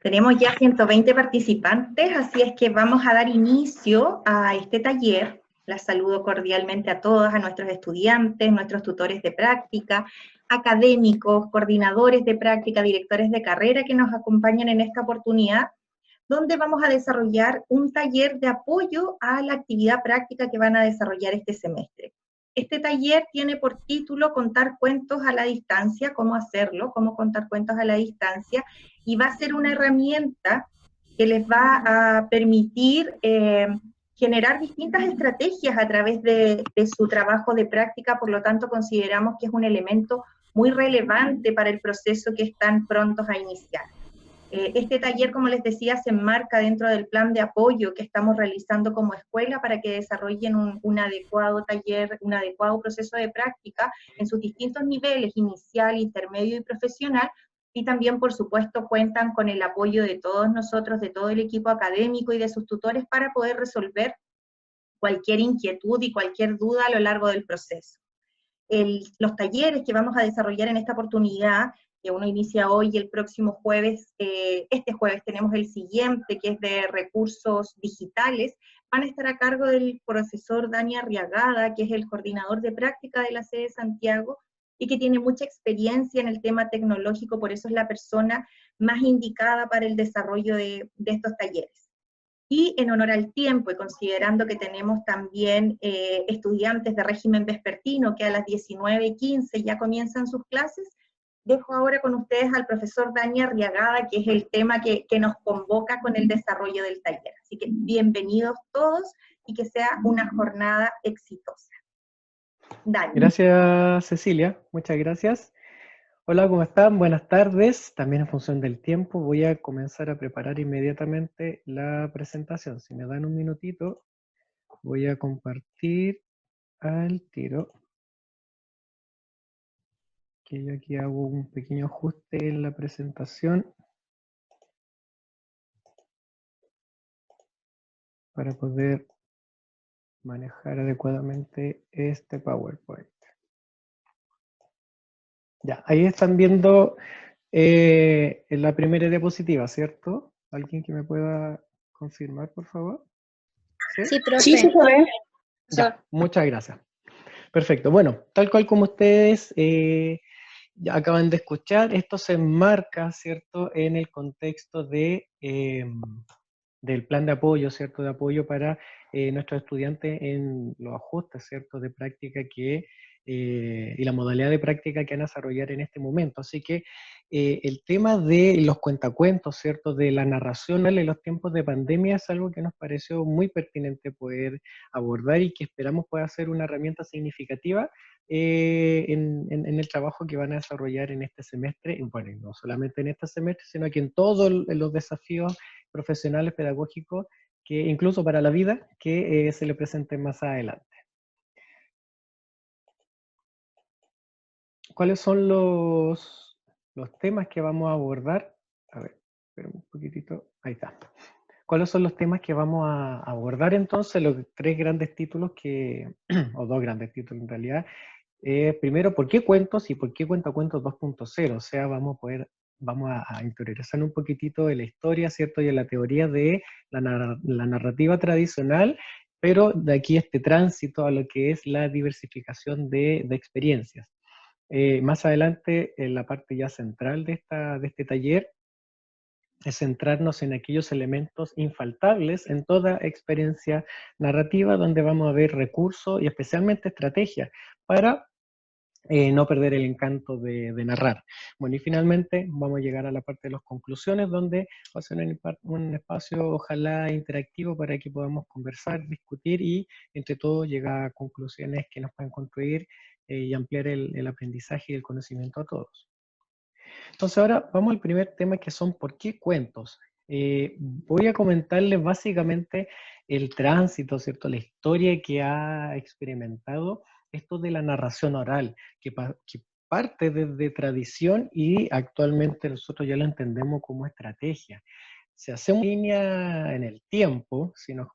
Tenemos ya 120 participantes, así es que vamos a dar inicio a este taller. Las saludo cordialmente a todos, a nuestros estudiantes, nuestros tutores de práctica, académicos, coordinadores de práctica, directores de carrera que nos acompañan en esta oportunidad, donde vamos a desarrollar un taller de apoyo a la actividad práctica que van a desarrollar este semestre. Este taller tiene por título Contar cuentos a la distancia, cómo hacerlo, cómo contar cuentos a la distancia, y va a ser una herramienta que les va a permitir generar distintas estrategias a través de su trabajo de práctica, por lo tanto consideramos que es un elemento muy relevante para el proceso que están prontos a iniciar. Este taller, como les decía, se enmarca dentro del plan de apoyo que estamos realizando como escuela para que desarrollen un adecuado taller, un adecuado proceso de práctica en sus distintos niveles, inicial, intermedio y profesional, y también, por supuesto, cuentan con el apoyo de todos nosotros, de todo el equipo académico y de sus tutores para poder resolver cualquier inquietud y cualquier duda a lo largo del proceso. Los talleres que vamos a desarrollar en esta oportunidad, que uno inicia hoy y el próximo jueves, este jueves tenemos el siguiente, que es de recursos digitales, van a estar a cargo del profesor Dani Arriagada, que es el coordinador de práctica de la sede de Santiago, y que tiene mucha experiencia en el tema tecnológico, por eso es la persona más indicada para el desarrollo de estos talleres. Y en honor al tiempo, y considerando que tenemos también estudiantes de régimen vespertino que a las 19:15 ya comienzan sus clases, dejo ahora con ustedes al profesor Dani Arriagada, que es el tema que nos convoca con el desarrollo del taller. Así que bienvenidos todos y que sea una jornada exitosa. Dani. Gracias, Cecilia. Muchas gracias. Hola, ¿cómo están? Buenas tardes. También en función del tiempo voy a comenzar a preparar inmediatamente la presentación. Si me dan un minutito, voy a compartir al tiro. Que yo aquí hago un pequeño ajuste en la presentación para poder manejar adecuadamente este PowerPoint. Ya, ahí están viendo en la primera diapositiva, ¿cierto? ¿Alguien que me pueda confirmar, por favor? Sí, profe. Sí, se puede. Ya, muchas gracias. Perfecto. Bueno, tal cual como ustedes ya acaban de escuchar, esto se enmarca, ¿cierto?, en el contexto de, del plan de apoyo, ¿cierto?, de apoyo para nuestros estudiantes en los ajustes, ¿cierto?, de práctica que, y la modalidad de práctica que van a desarrollar en este momento. Así que el tema de los cuentacuentos, ¿cierto?, de la narración en los tiempos de pandemia es algo que nos pareció muy pertinente poder abordar y que esperamos pueda ser una herramienta significativa en el trabajo que van a desarrollar en este semestre, bueno, no solamente en este semestre, sino que en todos los desafíos profesionales, pedagógicos, que incluso para la vida, que se le presenten más adelante. ¿Cuáles son los temas que vamos a abordar? A ver, espera un poquitito, ahí está. ¿Cuáles son los temas que vamos a abordar entonces? Los tres grandes títulos que, o dos grandes títulos en realidad. Primero, ¿por qué cuentos y por qué cuentacuentos 2.0? O sea, vamos a interiorizar un poquitito de la historia, ¿cierto? Y de la teoría de la narrativa tradicional, pero de aquí este tránsito a lo que es la diversificación de experiencias. Más adelante, en la parte ya central de este taller, es centrarnos en aquellos elementos infaltables en toda experiencia narrativa, donde vamos a ver recursos y especialmente estrategias para no perder el encanto de narrar. Bueno, y finalmente vamos a llegar a la parte de las conclusiones, donde va a ser un espacio ojalá interactivo para que podamos conversar, discutir y entre todos llegar a conclusiones que nos puedan construir y ampliar el aprendizaje y el conocimiento a todos. Entonces ahora vamos al primer tema, que son ¿por qué cuentos? Voy a comentarles básicamente el tránsito, ¿cierto? La historia que ha experimentado esto de la narración oral, que parte desde tradición y actualmente nosotros ya lo entendemos como estrategia. Si hacemos una línea en el tiempo, si nos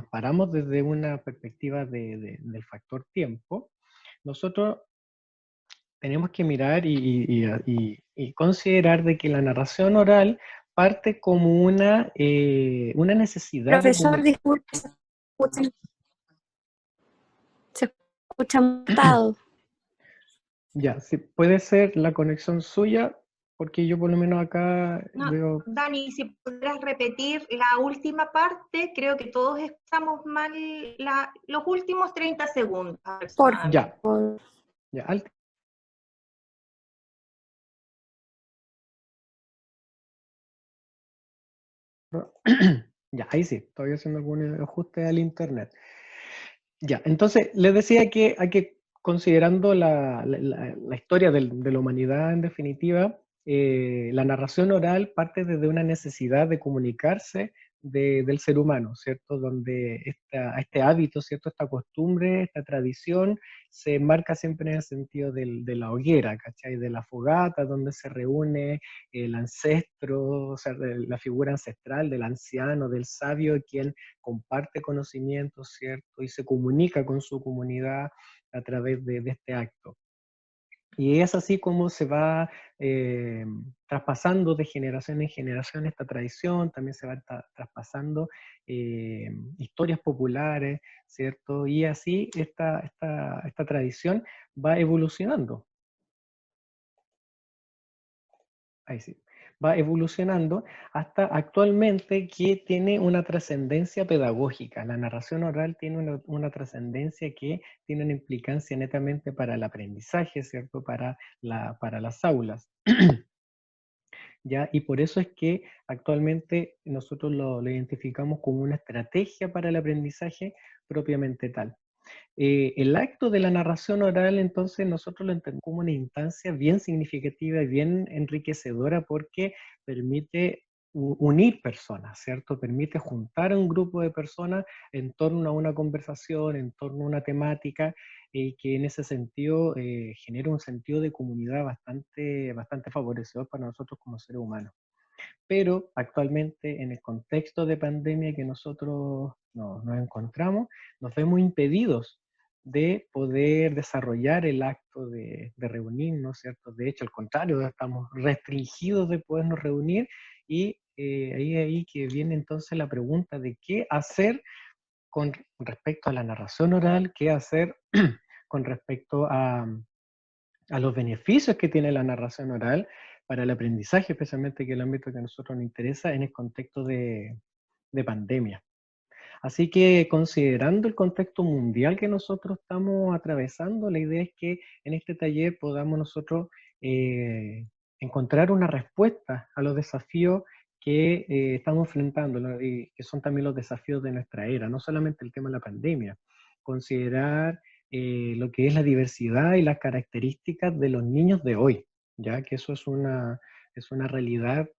paramos desde una perspectiva del factor tiempo, nosotros tenemos que mirar y considerar de que la narración oral parte como una necesidad de Profesor, comunicar. disculpe, se escucha mutado. Ya, sí, puede ser la conexión suya, porque yo por lo menos acá No, veo... Dani, si pudieras repetir la última parte, creo que todos estamos mal los últimos 30 segundos Por aproximadamente. Ya, favor. ya, ya, ahí sí, estoy haciendo algún ajuste al internet. Ya, entonces les decía que hay que, considerando la historia de la humanidad en definitiva, la narración oral parte desde una necesidad de comunicarse del ser humano, ¿cierto? Donde este hábito, ¿cierto? Esta costumbre, esta tradición se enmarca siempre en el sentido de la hoguera, ¿cachai? De la fogata, donde se reúne el ancestro, o sea, la figura ancestral del anciano, del sabio, quien comparte conocimientos, ¿cierto? Y se comunica con su comunidad a través de este acto. Y es así como se va traspasando de generación en generación esta tradición, también se va traspasando historias populares, ¿cierto? Y así esta tradición va evolucionando. Ahí sí. Va evolucionando hasta actualmente que tiene una trascendencia pedagógica. La narración oral tiene una trascendencia que tiene una implicancia netamente para el aprendizaje, ¿cierto? Para las aulas. ¿Ya? Y por eso es que actualmente nosotros lo identificamos como una estrategia para el aprendizaje propiamente tal. El acto de la narración oral, entonces, nosotros lo entendemos como una instancia bien significativa y bien enriquecedora porque permite unir personas, ¿cierto? Permite juntar a un grupo de personas en torno a una conversación, en torno a una temática, y que en ese sentido genera un sentido de comunidad bastante favorecedor para nosotros como seres humanos. Pero actualmente en el contexto de pandemia que nosotros nos encontramos, nos vemos impedidos de poder desarrollar el acto de reunirnos, ¿cierto? De hecho, al contrario, estamos restringidos de podernos reunir y ahí que viene entonces la pregunta de qué hacer con respecto a la narración oral, qué hacer con respecto a los beneficios que tiene la narración oral para el aprendizaje, especialmente que es el ámbito que a nosotros nos interesa en el contexto de pandemia. Así que considerando el contexto mundial que nosotros estamos atravesando, la idea es que en este taller podamos nosotros encontrar una respuesta a los desafíos que estamos enfrentando, ¿no? Y que son también los desafíos de nuestra era, no solamente el tema de la pandemia, considerar lo que es la diversidad y las características de los niños de hoy, ya que eso es una realidad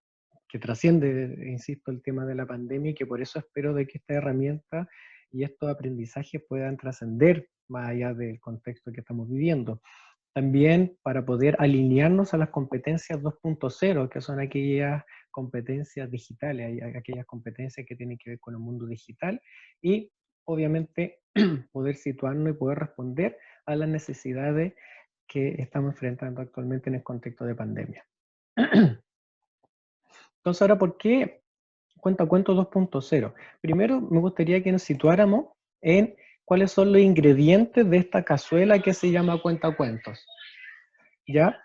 que trasciende, insisto, el tema de la pandemia y que por eso espero de que esta herramienta y estos aprendizajes puedan trascender más allá del contexto que estamos viviendo. También para poder alinearnos a las competencias 2.0, que son aquellas competencias digitales, aquellas competencias que tienen que ver con el mundo digital y obviamente poder situarnos y poder responder a las necesidades que estamos enfrentando actualmente en el contexto de pandemia. Entonces ahora, ¿por qué Cuentacuentos 2.0? Primero me gustaría que nos situáramos en cuáles son los ingredientes de esta cazuela que se llama Cuentacuentos. ¿Ya?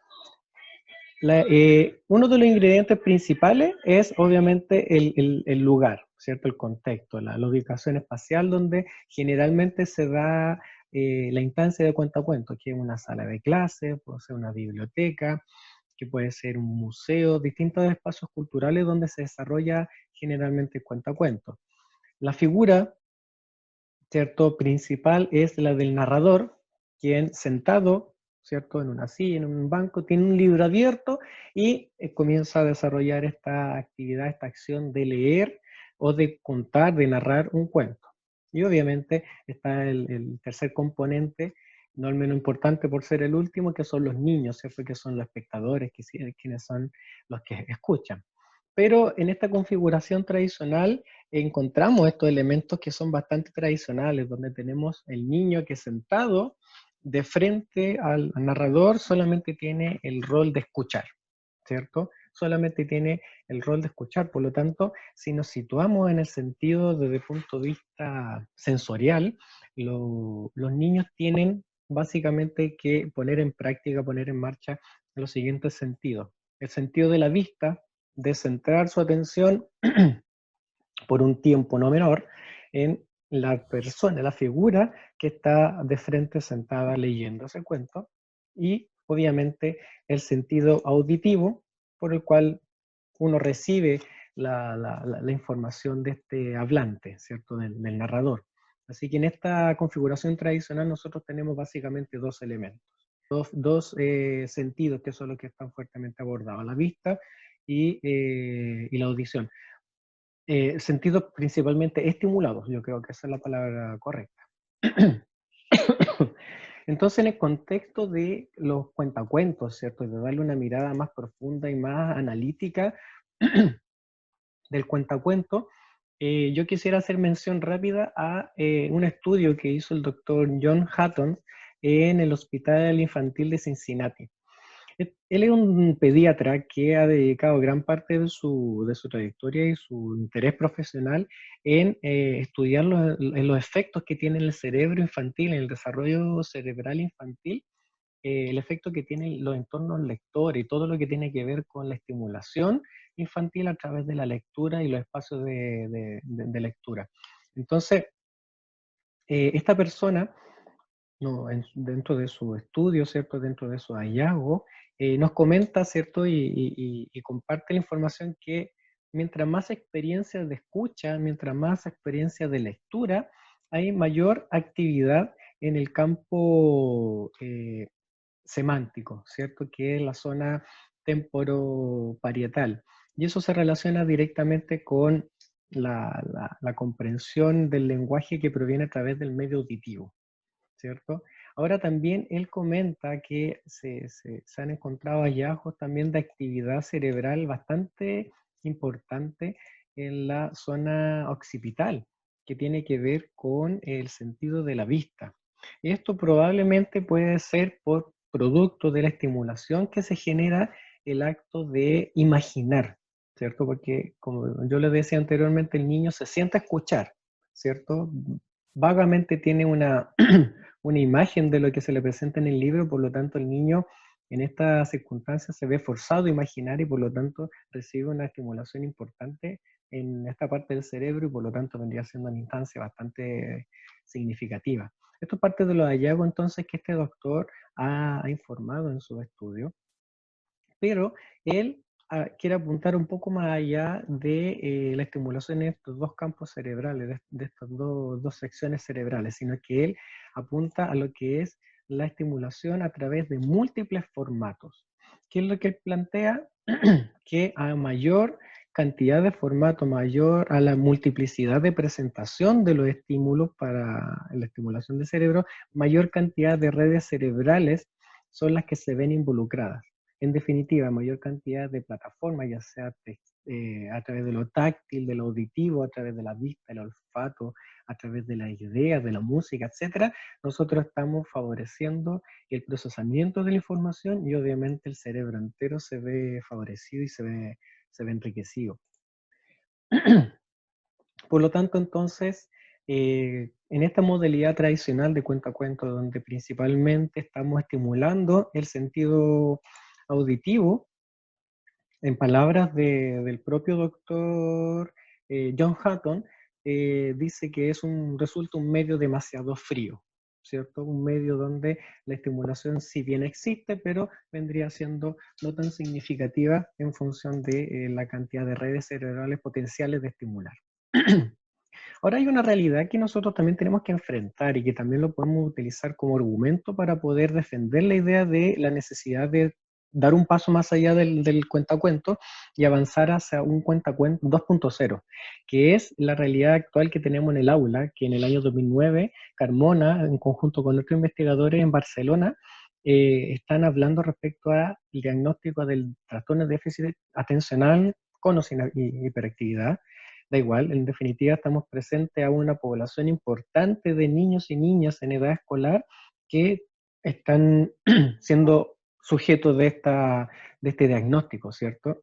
Uno de los ingredientes principales es obviamente el lugar, ¿cierto? El contexto, la ubicación espacial donde generalmente se da la instancia de cuentacuentos, que es una sala de clase, puede ser una biblioteca, que puede ser un museo, distintos espacios culturales donde se desarrolla generalmente el cuentacuentos. La figura, ¿cierto?, principal es la del narrador, quien sentado, ¿cierto?, en una silla, en un banco, tiene un libro abierto y comienza a desarrollar esta actividad, esta acción de leer o de contar, de narrar un cuento. Y obviamente está el tercer componente, no el menos importante por ser el último, que son los niños, ¿cierto?, que son los espectadores, quienes son los que escuchan. Pero en esta configuración tradicional encontramos estos elementos que son bastante tradicionales, donde tenemos el niño que sentado de frente al narrador solamente tiene el rol de escuchar, ¿cierto? solamente tiene el rol de escuchar. Por lo tanto, si nos situamos en el sentido desde el punto de vista sensorial, los niños tienen básicamente que poner en práctica, poner en marcha los siguientes sentidos. El sentido de la vista, de centrar su atención por un tiempo no menor en la persona, la figura que está de frente sentada leyendo ese cuento, y obviamente el sentido auditivo por el cual uno recibe la información de este hablante, ¿cierto? Del narrador. Así que en esta configuración tradicional nosotros tenemos básicamente dos elementos, dos sentidos que son los que están fuertemente abordados, la vista y la audición. Sentidos principalmente estimulados, yo creo que esa es la palabra correcta. Entonces, en el contexto de los cuentacuentos, ¿cierto? De darle una mirada más profunda y más analítica del cuentacuento, yo quisiera hacer mención rápida a un estudio que hizo el doctor John Hutton en el Hospital Infantil de Cincinnati. Él es un pediatra que ha dedicado gran parte de su trayectoria y su interés profesional en estudiar los efectos que tiene el cerebro infantil, en el desarrollo cerebral infantil, el efecto que tienen los entornos lectores y todo lo que tiene que ver con la estimulación infantil a través de la lectura y los espacios de lectura. Entonces, esta persona, no, dentro de su estudio, ¿cierto? Dentro de su hallazgo, nos comenta, ¿cierto? Y comparte la información que mientras más experiencias de escucha, mientras más experiencias de lectura, hay mayor actividad en el campo semántico, ¿cierto? Que es la zona temporoparietal. Y eso se relaciona directamente con la comprensión del lenguaje que proviene a través del medio auditivo, ¿cierto? Ahora también él comenta que se han encontrado hallazgos también de actividad cerebral bastante importante en la zona occipital, que tiene que ver con el sentido de la vista. Esto probablemente puede ser por producto de la estimulación que se genera el acto de imaginar, ¿cierto? Porque, como yo les decía anteriormente, el niño se sienta a escuchar, ¿cierto? Vagamente tiene una imagen de lo que se le presenta en el libro, por lo tanto el niño en estas circunstancias se ve forzado a imaginar y por lo tanto recibe una estimulación importante en esta parte del cerebro y por lo tanto vendría siendo una instancia bastante significativa. Esto es parte de los hallazgos entonces que este doctor ha informado en su estudio, pero él quiere apuntar un poco más allá de la estimulación en estos dos campos cerebrales, de estas dos secciones cerebrales, sino que él apunta a lo que es la estimulación a través de múltiples formatos. ¿Qué es lo que él plantea? Que a mayor cantidad de formato, mayor a la multiplicidad de presentación de los estímulos para la estimulación del cerebro, mayor cantidad de redes cerebrales son las que se ven involucradas. En definitiva, mayor cantidad de plataformas, ya sea a través de lo táctil, de lo auditivo, a través de la vista, el olfato, a través de las ideas, de la música, etc., nosotros estamos favoreciendo el procesamiento de la información y obviamente el cerebro entero se ve favorecido y se ve enriquecido. Por lo tanto, entonces, en esta modalidad tradicional de cuentacuentos, donde principalmente estamos estimulando el sentido auditivo, en palabras del propio doctor John Hutton, dice que resulta un medio demasiado frío, ¿cierto? Un medio donde la estimulación sí bien existe, pero vendría siendo no tan significativa en función de la cantidad de redes cerebrales potenciales de estimular. Ahora hay una realidad que nosotros también tenemos que enfrentar y que también lo podemos utilizar como argumento para poder defender la idea de la necesidad de dar un paso más allá del cuentacuento y avanzar hacia un cuentacuento 2.0, que es la realidad actual que tenemos en el aula, que en el año 2009 Carmona, en conjunto con otros investigadores en Barcelona, están hablando respecto al diagnóstico del trastorno de déficit atencional con o sin hiperactividad. Da igual, en definitiva estamos presentes a una población importante de niños y niñas en edad escolar que están siendo sujetos de este diagnóstico, ¿cierto?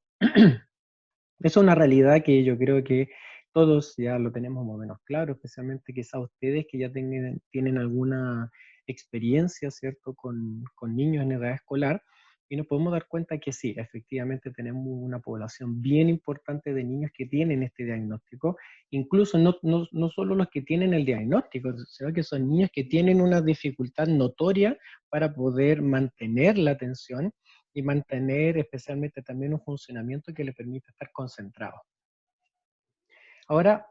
Es una realidad que yo creo que todos ya lo tenemos más o menos claro, especialmente quizás ustedes que ya tienen alguna experiencia, ¿cierto?, con niños en edad escolar, y nos podemos dar cuenta que sí, efectivamente tenemos una población bien importante de niños que tienen este diagnóstico, incluso no solo los que tienen el diagnóstico, sino que son niños que tienen una dificultad notoria para poder mantener la atención y mantener especialmente también un funcionamiento que le permita estar concentrado. Ahora,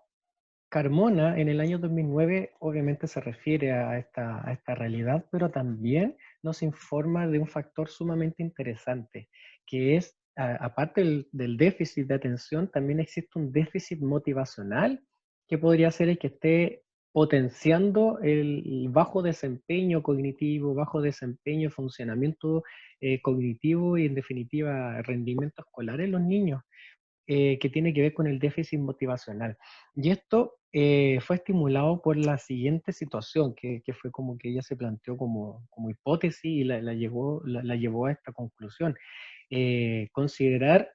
Carmona en el año 2009 obviamente se refiere a esta realidad, pero también nos informa de un factor sumamente interesante, que es, aparte del déficit de atención, también existe un déficit motivacional que podría ser el que esté potenciando el bajo desempeño cognitivo, bajo desempeño, funcionamiento cognitivo y en definitiva rendimiento escolar en los niños, que tiene que ver con el déficit motivacional. Y esto fue estimulado por la siguiente situación, que fue como que ella se planteó como hipótesis y la llevó a esta conclusión. Considerar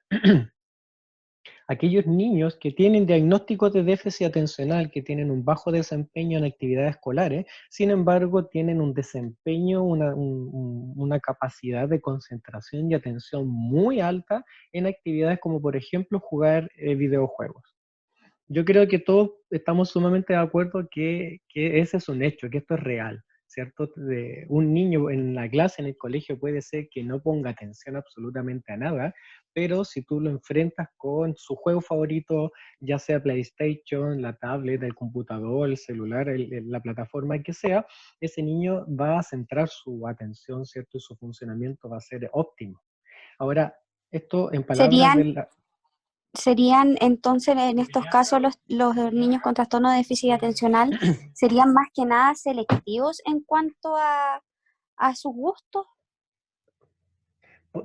aquellos niños que tienen diagnósticos de déficit atencional, que tienen un bajo desempeño en actividades escolares, sin embargo tienen un desempeño, una capacidad de concentración y atención muy alta en actividades como por ejemplo jugar videojuegos. Yo creo que todos estamos sumamente de acuerdo que ese es un hecho, que esto es real, ¿cierto? Un niño en la clase, en el colegio, puede ser que no ponga atención absolutamente a nada, pero si tú lo enfrentas con su juego favorito, ya sea PlayStation, la tablet, el computador, el celular, la plataforma que sea, ese niño va a centrar su atención, ¿cierto? Y su funcionamiento va a ser óptimo. Ahora, esto en palabras de ¿Serían, la... serían entonces en estos casos los niños con trastorno de déficit atencional, serían más que nada selectivos en cuanto a sus gustos?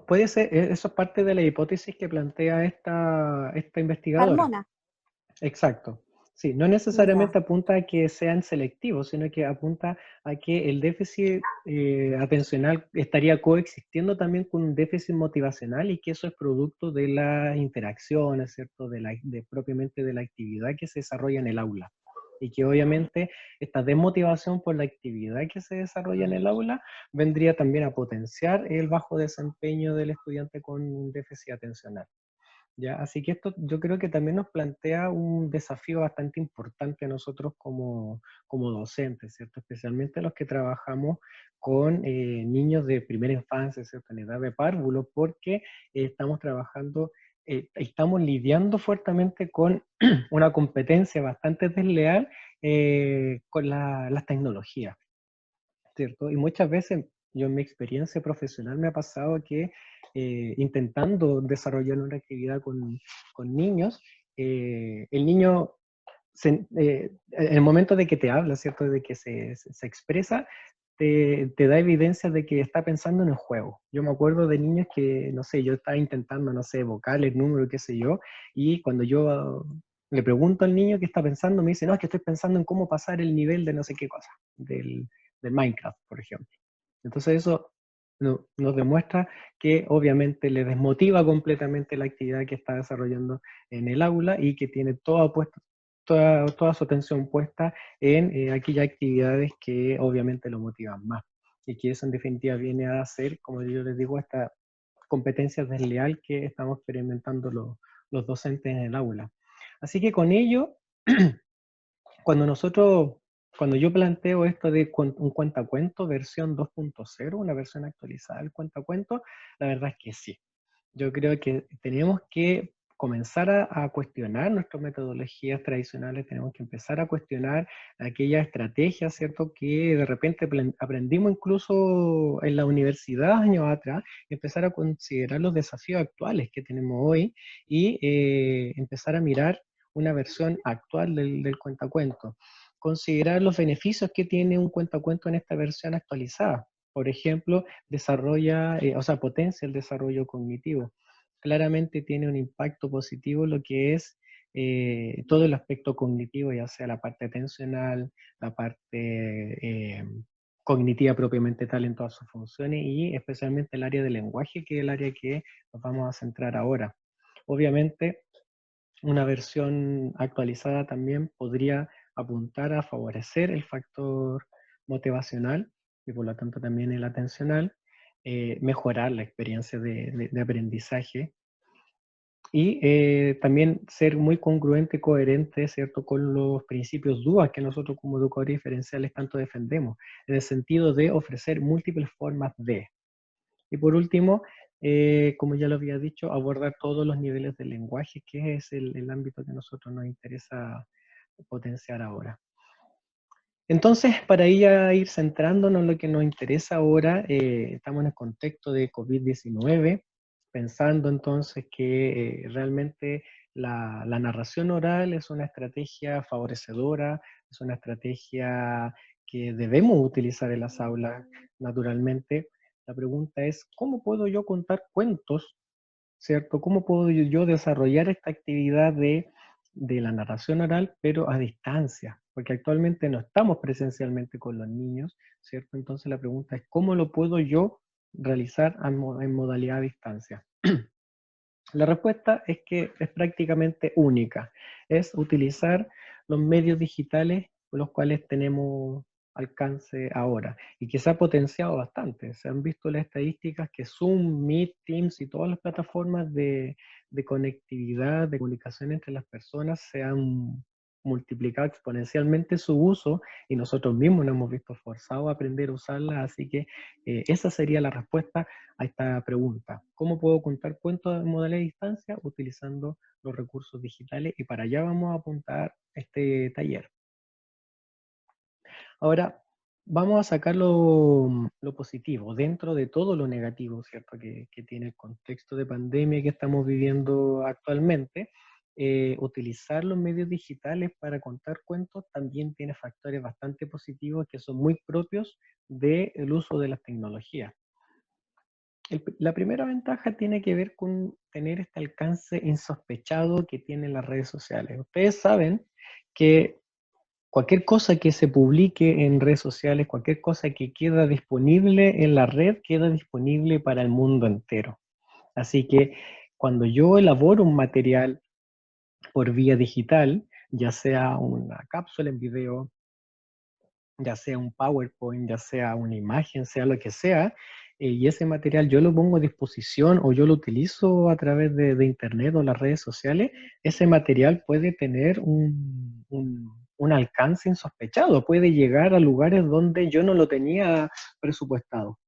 Puede ser, eso es parte de la hipótesis que plantea esta investigadora. Carmona, Exacto. Sí, no ya. necesariamente apunta a que sean selectivos, sino que apunta a que el déficit atencional estaría coexistiendo también con un déficit motivacional y que eso es producto de las interacciones, ¿cierto? Propiamente de la actividad que se desarrolla en el aula. Y que obviamente esta desmotivación por la actividad que se desarrolla en el aula vendría también a potenciar el bajo desempeño del estudiante con un déficit atencional. ¿Ya? Así que esto yo creo que también nos plantea un desafío bastante importante a nosotros como docentes, ¿cierto? Especialmente los que trabajamos con niños de primera infancia, ¿cierto? En edad de párvulo, porque estamos trabajando, estamos lidiando fuertemente con una competencia bastante desleal con las tecnologías, ¿cierto? Y muchas veces, yo en mi experiencia profesional me ha pasado que intentando desarrollar una actividad con niños, el niño, en el momento de que te habla, ¿cierto? De que se expresa, te da evidencia de que está pensando en el juego. Yo me acuerdo de niños que, no sé, yo estaba intentando, no sé, vocales, números, qué sé yo, y cuando yo le pregunto al niño qué está pensando, me dice, no, es que estoy pensando en cómo pasar el nivel de no sé qué cosa, del Minecraft, por ejemplo. Entonces eso nos demuestra que obviamente le desmotiva completamente la actividad que está desarrollando en el aula y que tiene toda su atención puesta en aquellas actividades que obviamente lo motivan más. Y que eso en definitiva viene a ser, como yo les digo, esta competencia desleal que estamos experimentando los docentes en el aula. Así que con ello, cuando yo planteo esto de un cuentacuento versión 2.0, una versión actualizada del cuentacuento, la verdad es que sí. Yo creo que tenemos que comenzar a cuestionar nuestras metodologías tradicionales, tenemos que empezar a cuestionar aquellas estrategias, ¿cierto?, que de repente aprendimos incluso en la universidad años atrás, empezar a considerar los desafíos actuales que tenemos hoy y empezar a mirar una versión actual del cuentacuento. Considerar los beneficios que tiene un cuentacuento en esta versión actualizada. Por ejemplo, potencia el desarrollo cognitivo. Claramente tiene un impacto positivo lo que es todo el aspecto cognitivo, ya sea la parte atencional, la parte cognitiva propiamente tal en todas sus funciones y especialmente el área del lenguaje, que es el área que nos vamos a centrar ahora. Obviamente, una versión actualizada también podría apuntar a favorecer el factor motivacional y por lo tanto también el atencional, mejorar la experiencia de aprendizaje y también ser muy congruente y coherente, ¿cierto?, con los principios DUA que nosotros como educadores diferenciales tanto defendemos, en el sentido de ofrecer múltiples formas de. Y por último, como ya lo había dicho, abordar todos los niveles del lenguaje, que es el ámbito que a nosotros nos interesa potenciar ahora. Entonces, para ir centrándonos en lo que nos interesa ahora, estamos en el contexto de COVID-19, pensando entonces que realmente la narración oral es una estrategia favorecedora, es una estrategia que debemos utilizar en las aulas naturalmente. La pregunta es, ¿cómo puedo yo contar cuentos, cierto? ¿Cómo puedo yo desarrollar esta actividad de la narración oral, pero a distancia? Porque actualmente no estamos presencialmente con los niños, ¿cierto? Entonces la pregunta es, ¿cómo lo puedo yo realizar en modalidad a distancia? La respuesta es que es prácticamente única. Es utilizar los medios digitales con los cuales tenemos alcance ahora y que se ha potenciado bastante. Se han visto las estadísticas que Zoom, Meet, Teams y todas las plataformas de conectividad, de comunicación entre las personas se han multiplicado exponencialmente su uso y nosotros mismos nos hemos visto forzados a aprender a usarlas, así que esa sería la respuesta a esta pregunta. ¿Cómo puedo contar cuentos en modalidad de distancia? Utilizando los recursos digitales y para allá vamos a apuntar este taller. Ahora, vamos a sacar lo positivo dentro de todo lo negativo, ¿cierto? Que tiene el contexto de pandemia que estamos viviendo actualmente. Utilizar los medios digitales para contar cuentos también tiene factores bastante positivos que son muy propios del uso de las tecnologías. La primera ventaja tiene que ver con tener este alcance insospechado que tienen las redes sociales. Ustedes saben que cualquier cosa que se publique en redes sociales, cualquier cosa que queda disponible en la red, queda disponible para el mundo entero. Así que cuando yo elaboro un material por vía digital, ya sea una cápsula en video, ya sea un PowerPoint, ya sea una imagen, sea lo que sea, y ese material yo lo pongo a disposición o yo lo utilizo a través de internet o las redes sociales, ese material puede tener un alcance insospechado, puede llegar a lugares donde yo no lo tenía presupuestado.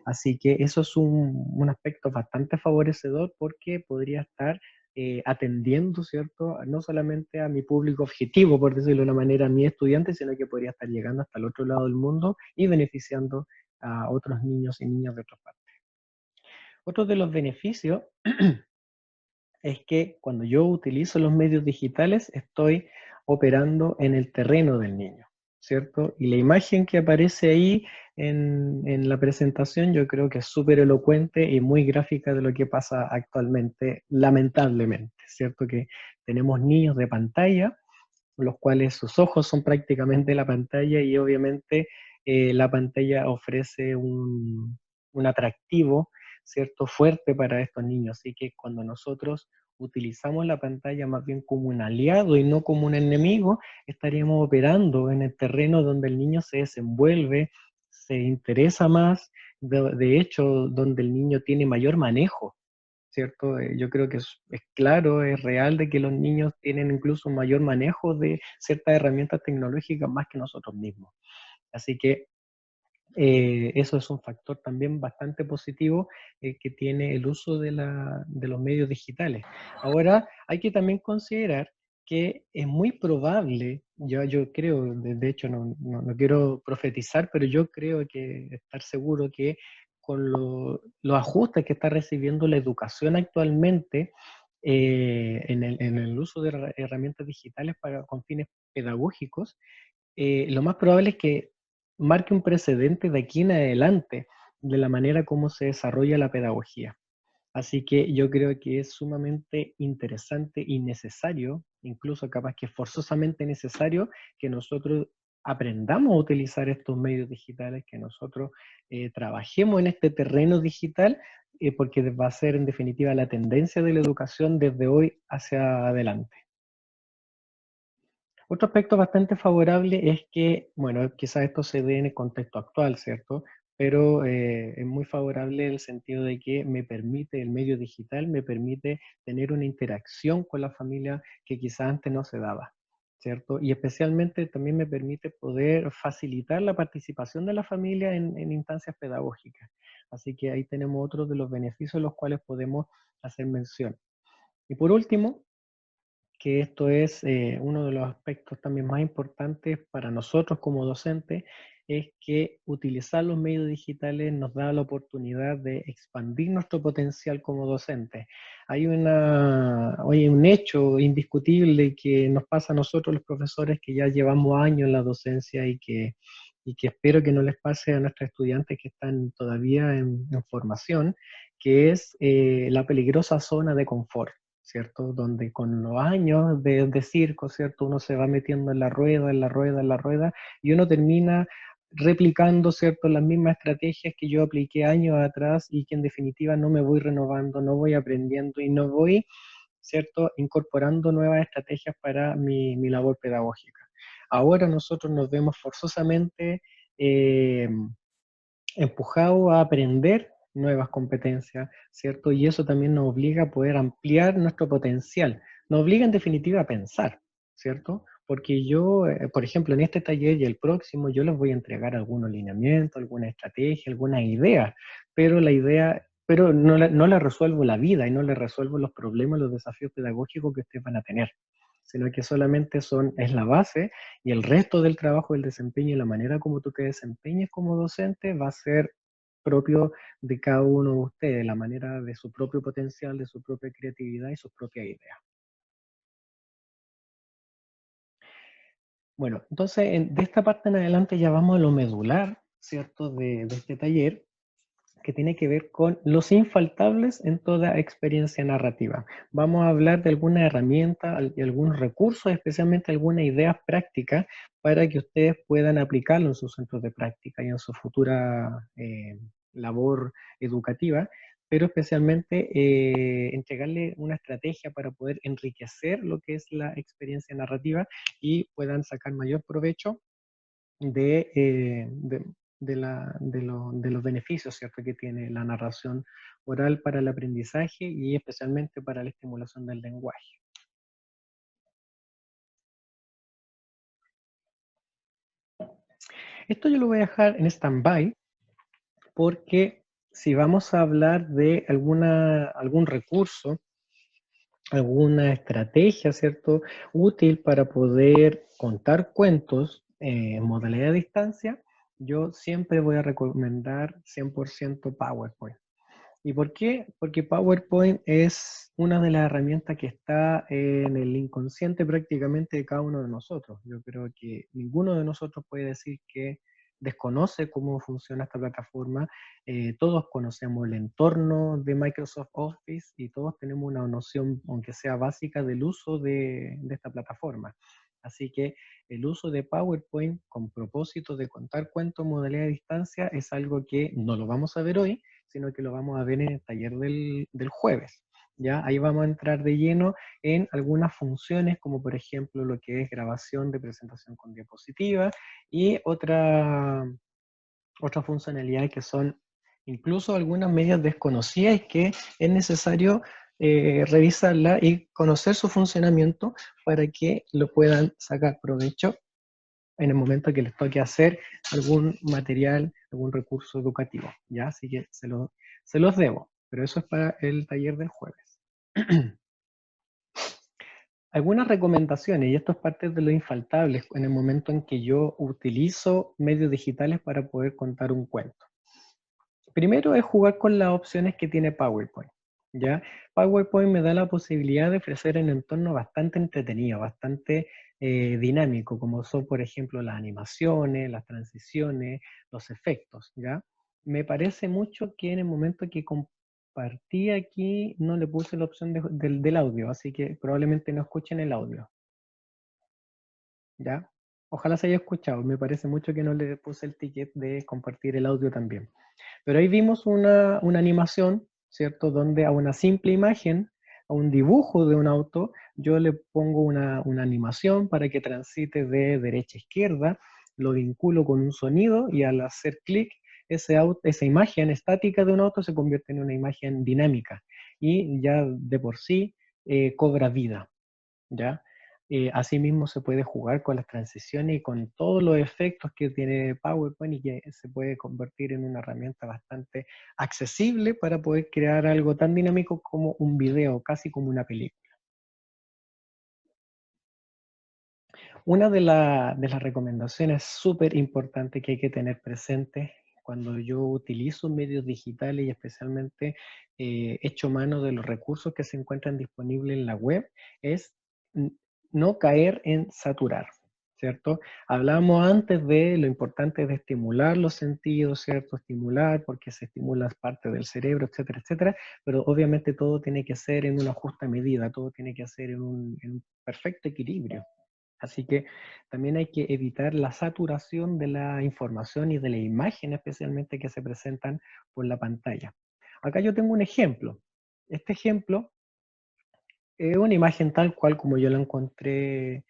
Así que eso es un aspecto bastante favorecedor porque podría estar atendiendo, ¿cierto? No solamente a mi público objetivo, por decirlo de una manera, a mi estudiante, sino que podría estar llegando hasta el otro lado del mundo y beneficiando a otros niños y niñas de otras partes. Otro de los beneficios es que cuando yo utilizo los medios digitales estoy operando en el terreno del niño, ¿cierto? Y la imagen que aparece ahí en la presentación yo creo que es súper elocuente y muy gráfica de lo que pasa actualmente, lamentablemente, ¿cierto? Que tenemos niños de pantalla, los cuales sus ojos son prácticamente la pantalla y obviamente la pantalla ofrece un atractivo, ¿cierto?, fuerte para estos niños. Así que cuando nosotros utilizamos la pantalla más bien como un aliado y no como un enemigo, estaríamos operando en el terreno donde el niño se desenvuelve, se interesa más, de hecho, donde el niño tiene mayor manejo, ¿cierto? Yo creo que es claro, es real de que los niños tienen incluso un mayor manejo de ciertas herramientas tecnológicas más que nosotros mismos. Así que eso es un factor también bastante positivo que tiene el uso de los medios digitales. Ahora, hay que también considerar que es muy probable, yo creo, de hecho no quiero profetizar, pero yo creo que estar seguro que con los ajustes que está recibiendo la educación actualmente en el uso de herramientas digitales con fines pedagógicos, lo más probable es que marque un precedente de aquí en adelante de la manera como se desarrolla la pedagogía. Así que yo creo que es sumamente interesante y necesario, incluso capaz que forzosamente necesario, que nosotros aprendamos a utilizar estos medios digitales, que nosotros trabajemos en este terreno digital porque va a ser en definitiva la tendencia de la educación desde hoy hacia adelante. Otro aspecto bastante favorable es que, bueno, quizás esto se dé en el contexto actual, ¿cierto? Pero es muy favorable en el sentido de que me permite, el medio digital me permite tener una interacción con la familia que quizás antes no se daba, ¿cierto? Y especialmente también me permite poder facilitar la participación de la familia en instancias pedagógicas. Así que ahí tenemos otro de los beneficios a los cuales podemos hacer mención. Y por último, que esto es uno de los aspectos también más importantes para nosotros como docentes, es que utilizar los medios digitales nos da la oportunidad de expandir nuestro potencial como docentes. Hay un hecho indiscutible que nos pasa a nosotros los profesores que ya llevamos años en la docencia y que espero que no les pase a nuestros estudiantes que están todavía en formación, que es la peligrosa zona de confort, ¿cierto? Donde con los años de circo, ¿cierto? Uno se va metiendo en la rueda, en la rueda, en la rueda, y uno termina replicando, ¿cierto? Las mismas estrategias que yo apliqué años atrás y que en definitiva no me voy renovando, no voy aprendiendo y no voy, ¿cierto? Incorporando nuevas estrategias para mi labor pedagógica. Ahora nosotros nos vemos forzosamente empujados a aprender nuevas competencias, ¿cierto? Y eso también nos obliga a poder ampliar nuestro potencial. Nos obliga en definitiva a pensar, ¿cierto? Porque yo, por ejemplo, en este taller y el próximo, yo les voy a entregar algunos lineamientos, alguna estrategia, alguna idea, pero no le resuelvo la vida y no le resuelvo los problemas, los desafíos pedagógicos que ustedes van a tener, sino que solamente es la base, y el resto del trabajo, el desempeño y la manera como tú te desempeñes como docente va a ser propio de cada uno de ustedes, la manera de su propio potencial, de su propia creatividad y sus propias ideas. Bueno, entonces de esta parte en adelante ya vamos a lo medular, ¿cierto?, de este taller, que tiene que ver con los infaltables en toda experiencia narrativa. Vamos a hablar de alguna herramienta y algunos recursos, especialmente algunas ideas prácticas para que ustedes puedan aplicarlo en sus centros de práctica y en su futura labor educativa, pero especialmente entregarle una estrategia para poder enriquecer lo que es la experiencia narrativa y puedan sacar mayor provecho de los beneficios, ¿cierto?, que tiene la narración oral para el aprendizaje y especialmente para la estimulación del lenguaje. Esto yo lo voy a dejar en stand-by porque si vamos a hablar de algún recurso, alguna estrategia, ¿cierto?, útil para poder contar cuentos en modalidad de distancia, yo siempre voy a recomendar 100% PowerPoint. ¿Y por qué? Porque PowerPoint es una de las herramientas que está en el inconsciente prácticamente de cada uno de nosotros. Yo creo que ninguno de nosotros puede decir que desconoce cómo funciona esta plataforma. Todos conocemos el entorno de Microsoft Office y todos tenemos una noción, aunque sea básica, del uso de esta plataforma. Así que el uso de PowerPoint con propósito de contar cuentos en modalidad de distancia es algo que no lo vamos a ver hoy, sino que lo vamos a ver en el taller del jueves. ¿Ya? Ahí vamos a entrar de lleno en algunas funciones, como por ejemplo lo que es grabación de presentación con diapositiva y otras funcionalidades que son incluso algunas medias desconocidas y que es necesario revisarla y conocer su funcionamiento para que lo puedan sacar provecho en el momento que les toque hacer algún material, algún recurso educativo, ¿ya? Así que se los debo, pero eso es para el taller del jueves. Algunas recomendaciones, y esto es parte de lo infaltable en el momento en que yo utilizo medios digitales para poder contar un cuento. Primero es jugar con las opciones que tiene PowerPoint, ¿ya? PowerPoint me da la posibilidad de ofrecer un entorno bastante entretenido, bastante dinámico, como son, por ejemplo, las animaciones, las transiciones, los efectos, ¿ya? Me parece mucho que en el momento que compartí aquí no le puse la opción del audio, así que probablemente no escuchen el audio, ¿ya? Ojalá se haya escuchado, me parece mucho que no le puse el ticket de compartir el audio también. Pero ahí vimos una animación ¿cierto? Donde a una simple imagen, a un dibujo de un auto, yo le pongo una animación para que transite de derecha a izquierda, lo vinculo con un sonido y al hacer clic, esa imagen estática de un auto se convierte en una imagen dinámica y ya de por sí cobra vida, ¿ya? Asimismo se puede jugar con las transiciones y con todos los efectos que tiene PowerPoint y que se puede convertir en una herramienta bastante accesible para poder crear algo tan dinámico como un video, casi como una película. Una de las recomendaciones súper importantes que hay que tener presente cuando yo utilizo medios digitales y especialmente echo mano de los recursos que se encuentran disponibles en la web es no caer en saturar, ¿cierto? Hablábamos antes de lo importante de estimular los sentidos, ¿cierto? Estimular porque se estimula parte del cerebro, etcétera, etcétera, pero obviamente todo tiene que ser en una justa medida, todo tiene que ser en un perfecto equilibrio. Así que también hay que evitar la saturación de la información y de la imagen especialmente que se presentan por la pantalla. Acá yo tengo un ejemplo. Este ejemplo es una imagen tal cual como yo la encontré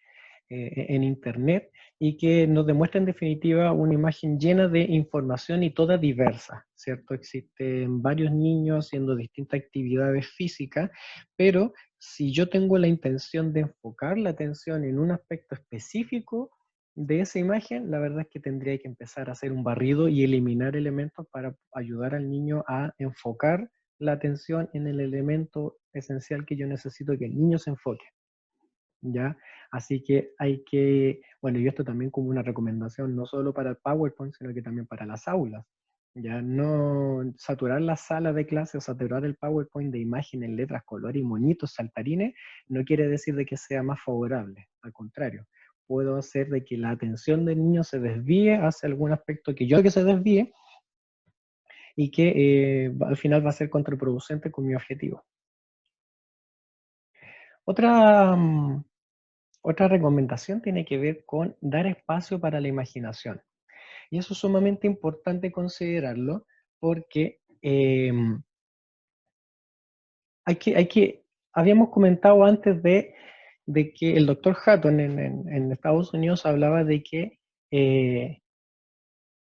en internet y que nos demuestra en definitiva una imagen llena de información y toda diversa, ¿cierto? Existen varios niños haciendo distintas actividades físicas, pero si yo tengo la intención de enfocar la atención en un aspecto específico de esa imagen, la verdad es que tendría que empezar a hacer un barrido y eliminar elementos para ayudar al niño a enfocar la atención en el elemento esencial que yo necesito que el niño se enfoque. ¿Ya? Así que hay que, bueno, y esto también como una recomendación, no solo para el PowerPoint, sino que también para las aulas. Ya no saturar la sala de clase o saturar el PowerPoint de imágenes, letras, colores y monitos, saltarines, no quiere decir de que sea más favorable. Al contrario, puedo hacer de que la atención del niño se desvíe hacia algún aspecto que yo que se desvíe y que al final va a ser contraproducente con mi objetivo. Otra recomendación tiene que ver con dar espacio para la imaginación. Y eso es sumamente importante considerarlo porque habíamos comentado antes de que el doctor Hatton en Estados Unidos hablaba de que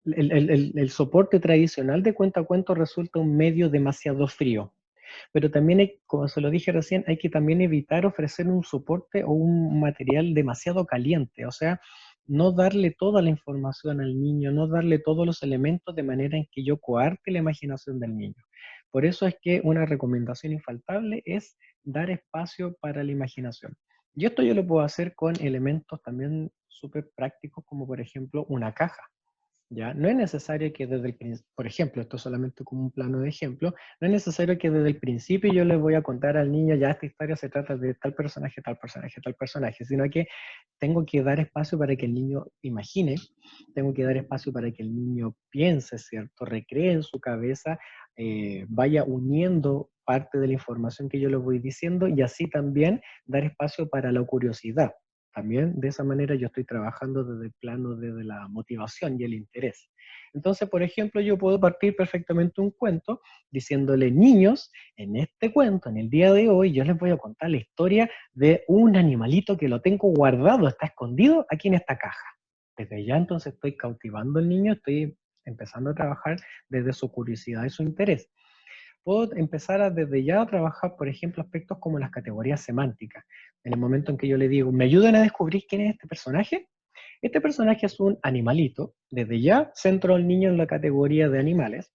el soporte tradicional de cuento a cuento resulta un medio demasiado frío. Pero también, como se lo dije recién, hay que también evitar ofrecer un soporte o un material demasiado caliente, o sea, no darle toda la información al niño, no darle todos los elementos de manera en que yo coarte la imaginación del niño. Por eso es que una recomendación infaltable es dar espacio para la imaginación. Y esto yo lo puedo hacer con elementos también súper prácticos, como por ejemplo una caja. ¿Ya? No es necesario que desde el principio, por ejemplo, esto solamente como un plano de ejemplo, no es necesario que desde el principio yo le voy a contar al niño, ya esta historia se trata de tal personaje, tal personaje, tal personaje, sino que tengo que dar espacio para que el niño imagine, tengo que dar espacio para que el niño piense, ¿cierto? Recree en su cabeza, vaya uniendo parte de la información que yo le voy diciendo y así también dar espacio para la curiosidad. También de esa manera yo estoy trabajando desde el plano de la motivación y el interés. Entonces, por ejemplo, yo puedo partir perfectamente un cuento diciéndole, niños, en este cuento, en el día de hoy, yo les voy a contar la historia de un animalito que lo tengo guardado, está escondido aquí en esta caja. Desde ya entonces estoy cautivando al niño, estoy empezando a trabajar desde su curiosidad y su interés. Puedo empezar desde ya a trabajar, por ejemplo, aspectos como las categorías semánticas. En el momento en que yo le digo, ¿me ayudan a descubrir quién es este personaje? Este personaje es un animalito. Desde ya centro al niño en la categoría de animales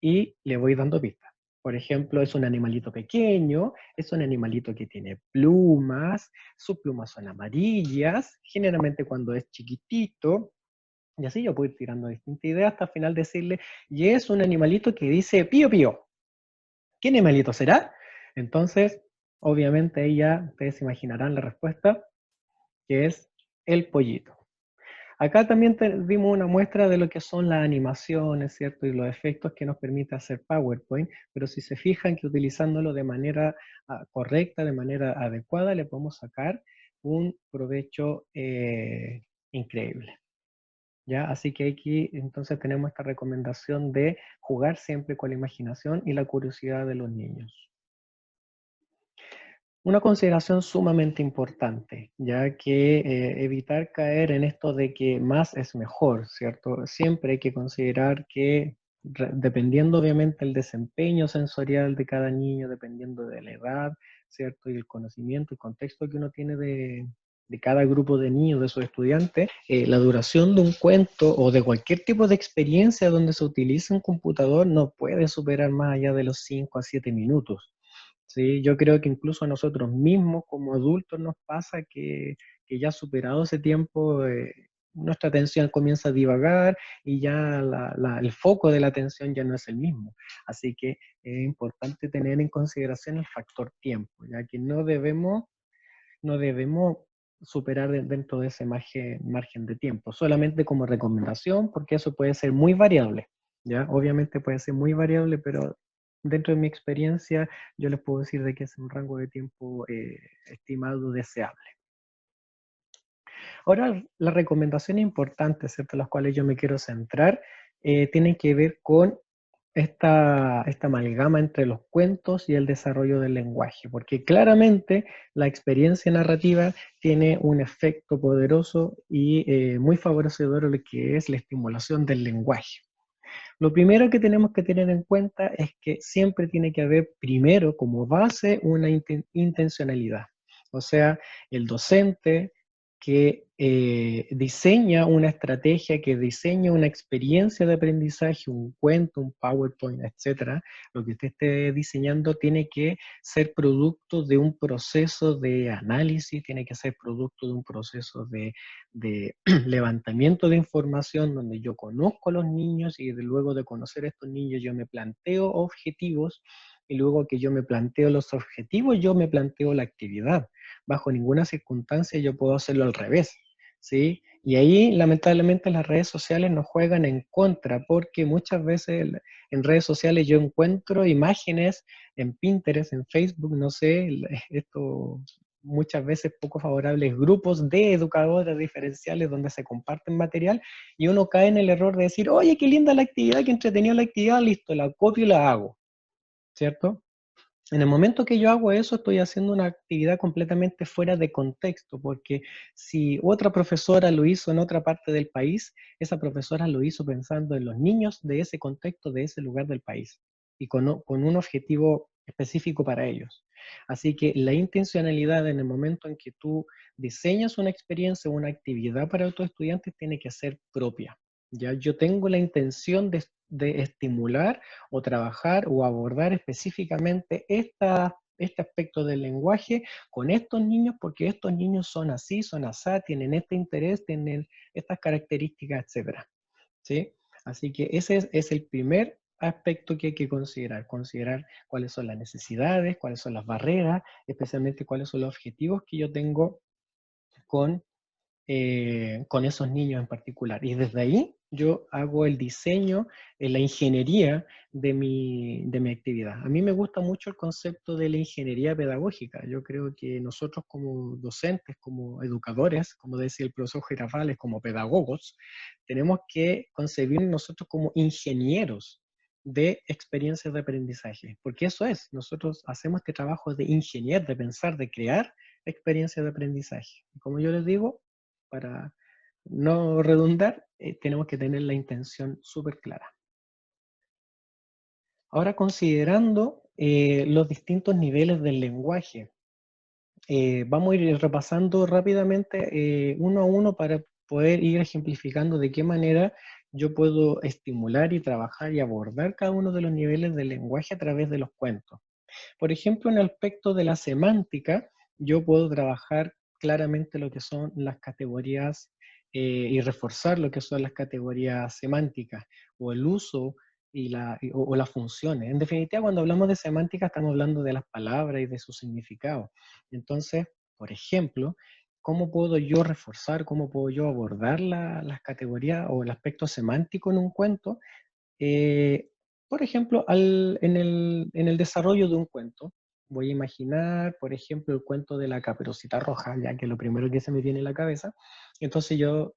y le voy dando pistas. Por ejemplo, es un animalito pequeño, es un animalito que tiene plumas, sus plumas son amarillas, generalmente cuando es chiquitito, y así yo puedo ir tirando distintas ideas hasta al final decirle, y es un animalito que dice pío pío. ¿Qué animalito será? Entonces, obviamente ahí ya ustedes se imaginarán la respuesta, que es el pollito. Acá también vimos una muestra de lo que son las animaciones, ¿cierto? Y los efectos que nos permite hacer PowerPoint, pero si se fijan que utilizándolo de manera correcta, de manera adecuada, le podemos sacar un provecho increíble. ¿ya? Así que aquí entonces tenemos esta recomendación de jugar siempre con la imaginación y la curiosidad de los niños. Una consideración sumamente importante, ya que evitar caer en esto de que más es mejor, ¿cierto? Siempre hay que considerar que dependiendo obviamente el desempeño sensorial de cada niño, dependiendo de la edad, ¿cierto? Y el conocimiento, el contexto que uno tiene de cada grupo de niños, de sus estudiantes, la duración de un cuento o de cualquier tipo de experiencia donde se utilice un computador no puede superar más allá de los 5 a 7 minutos. Sí, yo creo que incluso a nosotros mismos como adultos nos pasa que ya superado ese tiempo, nuestra atención comienza a divagar y ya el foco de la atención ya no es el mismo. Así que es importante tener en consideración el factor tiempo, ya que no debemos superar dentro de ese margen de tiempo, solamente como recomendación, porque eso puede ser muy variable, ¿ya? Obviamente puede ser muy variable, pero dentro de mi experiencia yo les puedo decir de que es un rango de tiempo estimado deseable. Ahora, las recomendaciones importantes, ¿cierto?, las cuales yo me quiero centrar, tienen que ver con esta amalgama entre los cuentos y el desarrollo del lenguaje, porque claramente la experiencia narrativa tiene un efecto poderoso y muy favorecedor a lo que es la estimulación del lenguaje. Lo primero que tenemos que tener en cuenta es que siempre tiene que haber primero como base una intencionalidad. O sea, el docente que diseña una estrategia, que diseña una experiencia de aprendizaje, un cuento, un PowerPoint, etcétera, lo que usted esté diseñando tiene que ser producto de un proceso de análisis, tiene que ser producto de un proceso de levantamiento de información donde yo conozco a los niños y luego de conocer a estos niños yo me planteo objetivos y luego que yo me planteo los objetivos yo me planteo la actividad. Bajo ninguna circunstancia yo puedo hacerlo al revés, ¿sí? Y ahí lamentablemente las redes sociales nos juegan en contra porque muchas veces en redes sociales yo encuentro imágenes en Pinterest, en Facebook, no sé, esto muchas veces poco favorables grupos de educadores diferenciales donde se comparten material y uno cae en el error de decir, oye, qué linda la actividad, qué entretenida la actividad, listo, la copio y la hago, ¿cierto? En el momento que yo hago eso, estoy haciendo una actividad completamente fuera de contexto, porque si otra profesora lo hizo en otra parte del país, esa profesora lo hizo pensando en los niños de ese contexto, de ese lugar del país, y con un objetivo específico para ellos. Así que la intencionalidad en el momento en que tú diseñas una experiencia o una actividad para tus estudiantes tiene que ser propia. ¿Ya? Yo tengo la intención de estimular o trabajar o abordar específicamente este aspecto del lenguaje con estos niños porque estos niños son así, son asá, tienen este interés, tienen estas características, etc. ¿Sí? Así que ese es el primer aspecto que hay que considerar cuáles son las necesidades, cuáles son las barreras, especialmente cuáles son los objetivos que yo tengo con esos niños en particular. Y desde ahí yo hago el diseño, la ingeniería de mi actividad. A mí me gusta mucho el concepto de la ingeniería pedagógica. Yo creo que nosotros como docentes, como educadores, como decía el profesor Girafales, como pedagogos, tenemos que concebir nosotros como ingenieros de experiencias de aprendizaje, porque eso es, nosotros hacemos este trabajo de ingenier, de pensar, de crear experiencias de aprendizaje. Y como yo les digo, para no redundar, tenemos que tener la intención súper clara. Ahora, considerando los distintos niveles del lenguaje, vamos a ir repasando rápidamente uno a uno para poder ir ejemplificando de qué manera yo puedo estimular y trabajar y abordar cada uno de los niveles del lenguaje a través de los cuentos. Por ejemplo, en el aspecto de la semántica, yo puedo trabajar claramente lo que son las categorías y reforzar lo que son las categorías semánticas o el uso o las funciones. En definitiva, cuando hablamos de semántica estamos hablando de las palabras y de su significado. Entonces, por ejemplo, ¿cómo puedo yo reforzar, cómo puedo yo abordar las categorías o el aspecto semántico en un cuento? Por ejemplo, en el desarrollo de un cuento, voy a imaginar, por ejemplo, el cuento de la Caperucita Roja, ya que es lo primero que se me viene a la cabeza. Entonces yo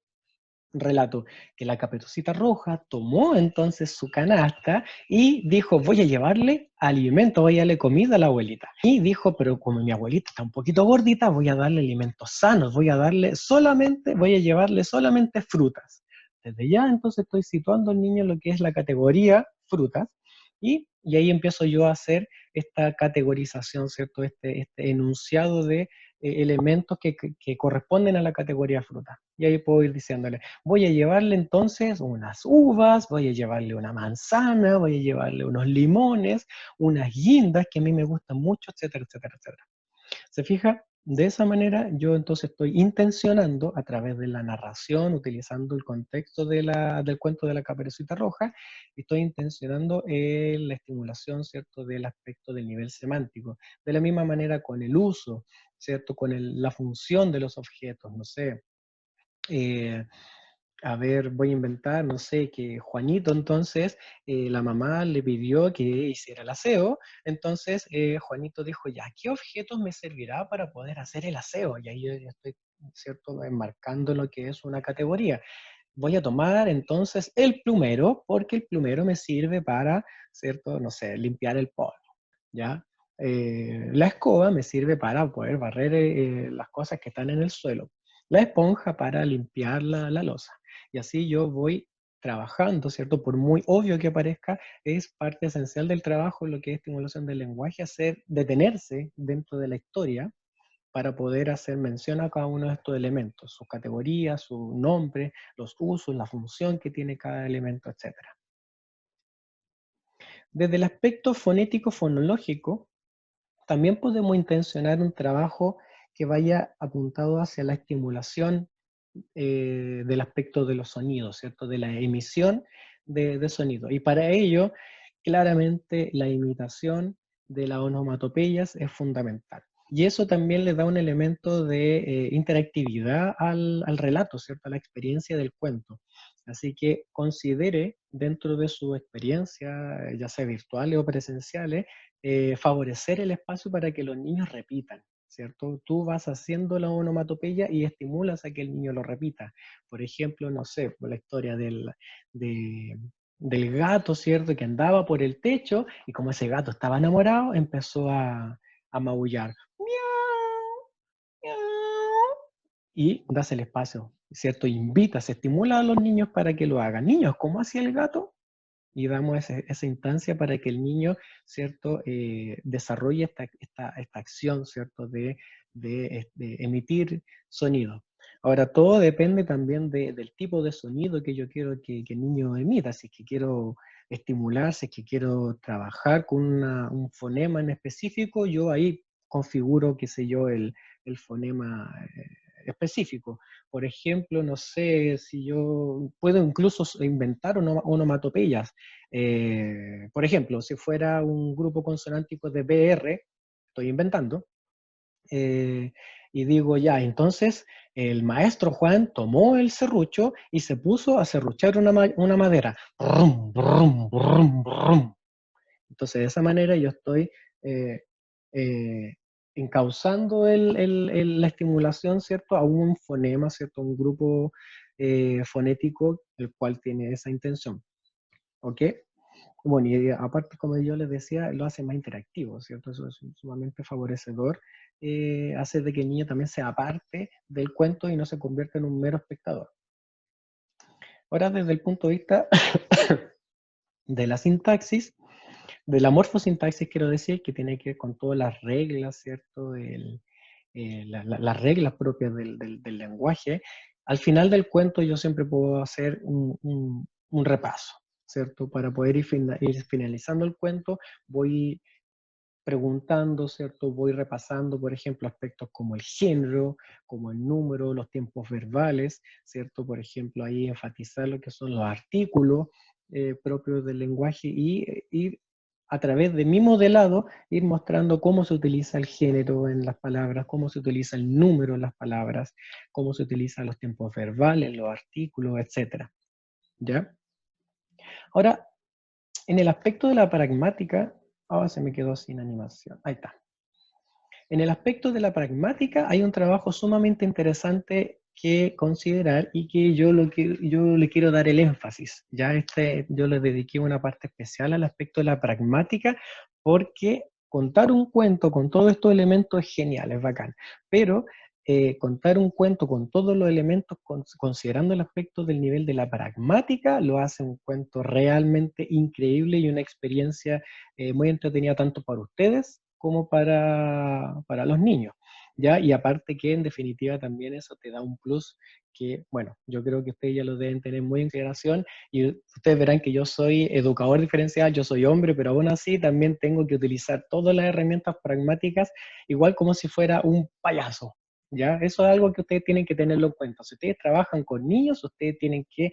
relato que la Caperucita Roja tomó entonces su canasta y dijo, voy a llevarle alimento, voy a darle comida a la abuelita. Y dijo, pero como mi abuelita está un poquito gordita, voy a darle alimentos sanos, voy a llevarle solamente frutas. Desde ya entonces estoy situando al niño en lo que es la categoría frutas, y ahí empiezo yo a hacer esta categorización, ¿cierto? Este enunciado de elementos que corresponden a la categoría fruta. Y ahí puedo ir diciéndole, voy a llevarle entonces unas uvas, voy a llevarle una manzana, voy a llevarle unos limones, unas guindas que a mí me gustan mucho, etcétera, etcétera, etcétera. ¿Se fija? De esa manera yo entonces estoy intencionando a través de la narración, utilizando el contexto del cuento de la Caperucita Roja, estoy intencionando la estimulación, ¿cierto?, del aspecto del nivel semántico. De la misma manera con el uso, ¿cierto?, con la función de los objetos, no sé. A ver, voy a inventar, no sé, que Juanito entonces, la mamá le pidió que hiciera el aseo, entonces Juanito dijo, ya, ¿qué objetos me servirá para poder hacer el aseo? Y ahí yo ya estoy, ¿cierto?, enmarcando lo que es una categoría. Voy a tomar entonces el plumero, porque el plumero me sirve para, ¿cierto?, no sé, limpiar el polvo, ¿ya? La escoba me sirve para poder barrer las cosas que están en el suelo. La esponja para limpiar la loza. Y así yo voy trabajando, ¿cierto? Por muy obvio que parezca, es parte esencial del trabajo, lo que es estimulación del lenguaje, detenerse dentro de la historia para poder hacer mención a cada uno de estos elementos, sus categorías, su nombre, los usos, la función que tiene cada elemento, etc. Desde el aspecto fonético-fonológico, también podemos intencionar un trabajo que vaya apuntado hacia la estimulación del aspecto de los sonidos, ¿cierto? De la emisión de sonido. Y para ello, claramente, la imitación de las onomatopeyas es fundamental. Y eso también le da un elemento de interactividad al relato, ¿cierto? A la experiencia del cuento. Así que considere dentro de su experiencia, ya sea virtuales o presenciales, favorecer el espacio para que los niños repitan, ¿cierto? Tú vas haciendo la onomatopeya y estimulas a que el niño lo repita. Por ejemplo, no sé, por la historia del gato, ¿cierto? Que andaba por el techo y como ese gato estaba enamorado, empezó a maullar. ¡Miau! ¡Miau! Y das el espacio, ¿cierto? Invitas, estimula a los niños para que lo hagan. Niños, ¿cómo hacía el gato? Y damos esa instancia para que el niño, ¿cierto?, desarrolle esta acción, ¿cierto?, de emitir sonido. Ahora, todo depende también del tipo de sonido que yo quiero que el niño emita. Si es que quiero estimular, si es que quiero trabajar con un fonema en específico, yo ahí configuro, qué sé yo, el fonema específico. Por ejemplo, no sé si yo puedo incluso inventar onomatopeyas. Por ejemplo, si fuera un grupo consonántico de BR, estoy inventando, y digo ya, entonces el maestro Juan tomó el serrucho y se puso a serruchar una madera. Brum, brum, brum, brum. Entonces, de esa manera yo estoy encauzando la estimulación, ¿cierto?, a un fonema, ¿cierto?, un grupo fonético el cual tiene esa intención. ¿Ok? Bueno, y aparte, como yo les decía, lo hace más interactivo, ¿cierto? Eso es sumamente favorecedor, hace de que el niño también sea parte del cuento y no se convierta en un mero espectador. Ahora, desde el punto de vista de la sintaxis, de la morfosintaxis, quiero decir, que tiene que ver con todas las reglas, ¿cierto? Las reglas propias del lenguaje. Al final del cuento yo siempre puedo hacer un repaso, ¿cierto? Para poder ir finalizando el cuento, voy preguntando, ¿cierto? Voy repasando, por ejemplo, aspectos como el género, como el número, los tiempos verbales, ¿cierto? Por ejemplo, ahí enfatizar lo que son los artículos propios del lenguaje y ir a través de mi modelado, ir mostrando cómo se utiliza el género en las palabras, cómo se utiliza el número en las palabras, cómo se utilizan los tiempos verbales, los artículos, etc. ¿Ya? Ahora, en el aspecto de la pragmática, se me quedó sin animación. Ahí está. En el aspecto de la pragmática hay un trabajo sumamente interesante que considerar y que yo le quiero dar el énfasis. Ya yo le dediqué una parte especial al aspecto de la pragmática, porque contar un cuento con todos estos elementos es genial, es bacán, pero contar un cuento con todos los elementos, considerando el aspecto del nivel de la pragmática, lo hace un cuento realmente increíble y una experiencia muy entretenida tanto para ustedes como para los niños. ¿Ya? Y aparte que en definitiva también eso te da un plus que, bueno, yo creo que ustedes ya lo deben tener muy en consideración, y ustedes verán que yo soy educador diferencial, yo soy hombre, pero aún así también tengo que utilizar todas las herramientas pragmáticas, igual como si fuera un payaso. ¿Ya? Eso es algo que ustedes tienen que tenerlo en cuenta. Si ustedes trabajan con niños, ustedes tienen que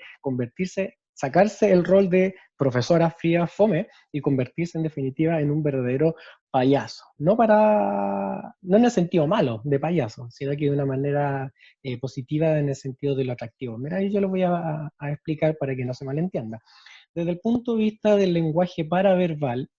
sacarse el rol de profesora fría fome y convertirse en definitiva en un verdadero payaso. No en el sentido malo de payaso, sino que de una manera positiva en el sentido de lo atractivo. Mira, ahí yo lo voy a explicar para que no se malentienda. Desde el punto de vista del lenguaje paraverbal,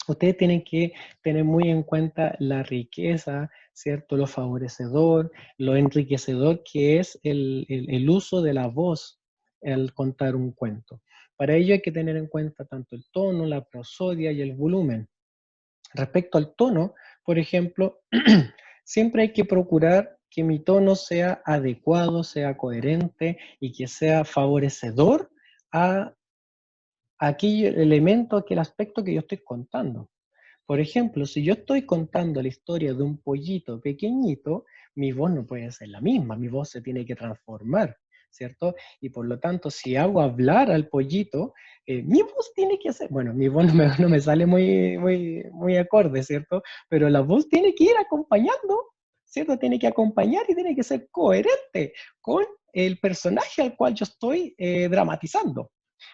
ustedes tienen que tener muy en cuenta la riqueza, ¿cierto? Lo favorecedor, lo enriquecedor que es el uso de la voz al contar un cuento. Para ello hay que tener en cuenta tanto el tono, la prosodia y el volumen. Respecto al tono, por ejemplo, siempre hay que procurar que mi tono sea adecuado, sea coherente y que sea favorecedor a aquel elemento, aquel aspecto que yo estoy contando. Por ejemplo, si yo estoy contando la historia de un pollito pequeñito, mi voz no puede ser la misma, mi voz se tiene que transformar, ¿cierto? Y por lo tanto, si hago hablar al pollito, mi voz tiene que ser, bueno, mi voz no me sale muy acorde, ¿cierto? Pero la voz tiene que ir acompañando, ¿cierto? Tiene que acompañar y tiene que ser coherente con el personaje al cual yo estoy dramatizando.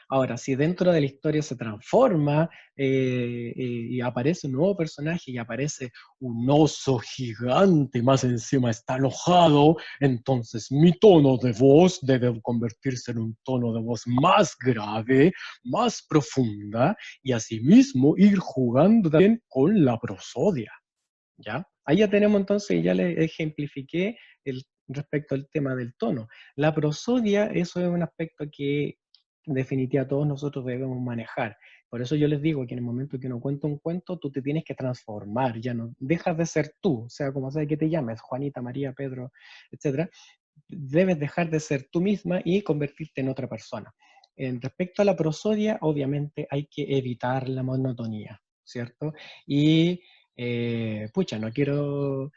Ahora, si dentro de la historia se transforma y aparece un nuevo personaje y aparece un oso gigante, más encima está enojado, entonces mi tono de voz debe convertirse en un tono de voz más grave, más profunda, y asimismo ir jugando también con la prosodia. ¿Ya? Ahí ya tenemos entonces, ya les ejemplifiqué respecto al tema del tono. La prosodia, eso es un aspecto que en definitiva todos nosotros debemos manejar. Por eso yo les digo que en el momento que uno cuenta un cuento, tú te tienes que transformar, ya no dejas de ser tú, sea como sea que te llames, Juanita, María, Pedro, etc. Debes dejar de ser tú misma y convertirte en otra persona. En respecto a la prosodia, obviamente hay que evitar la monotonía, ¿cierto? Y pucha, no quiero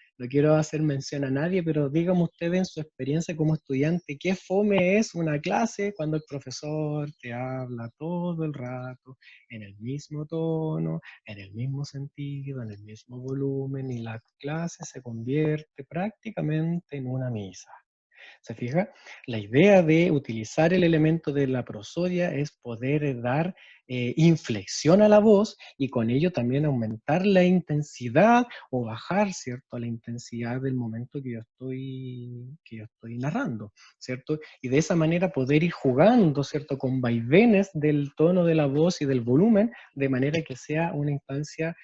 hacer mención a nadie, pero díganme ustedes en su experiencia como estudiante, ¿qué fome es una clase cuando el profesor te habla todo el rato en el mismo tono, en el mismo sentido, en el mismo volumen, y la clase se convierte prácticamente en una misa? ¿Se fija? La idea de utilizar el elemento de la prosodia es poder dar inflexión a la voz y con ello también aumentar la intensidad o bajar, ¿cierto?, la intensidad del momento que yo estoy narrando, ¿cierto? Y de esa manera poder ir jugando, ¿cierto?, con vaivenes del tono de la voz y del volumen, de manera que sea una instancia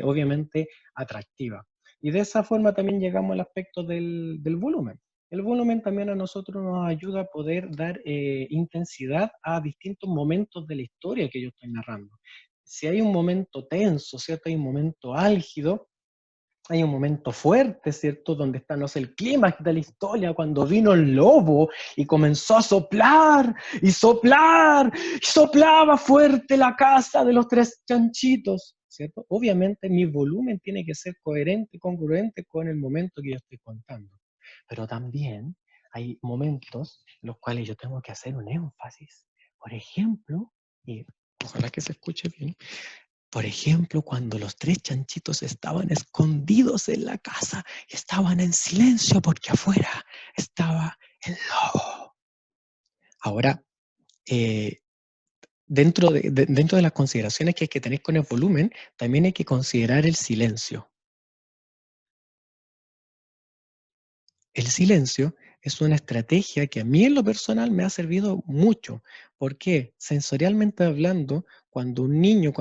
obviamente atractiva. Y de esa forma también llegamos al aspecto del volumen. El volumen también a nosotros nos ayuda a poder dar intensidad a distintos momentos de la historia que yo estoy narrando. Si hay un momento tenso, ¿cierto? Hay un momento álgido, hay un momento fuerte, ¿cierto? Donde está, no sé, el clímax de la historia, cuando vino el lobo y comenzó a soplar, y soplar, y soplaba fuerte la casa de los tres chanchitos, ¿cierto? Obviamente mi volumen tiene que ser coherente, congruente con el momento que yo estoy contando. Pero también hay momentos en los cuales yo tengo que hacer un énfasis. Por ejemplo, y ojalá que se escuche bien, por ejemplo, cuando los tres chanchitos estaban escondidos en la casa, estaban en silencio porque afuera estaba el lobo. Ahora, dentro de las consideraciones que hay que tener con el volumen, también hay que considerar el silencio. El silencio es una estrategia que a mí en lo personal me ha servido mucho. ¿Por qué? Sensorialmente hablando, cuando un niño,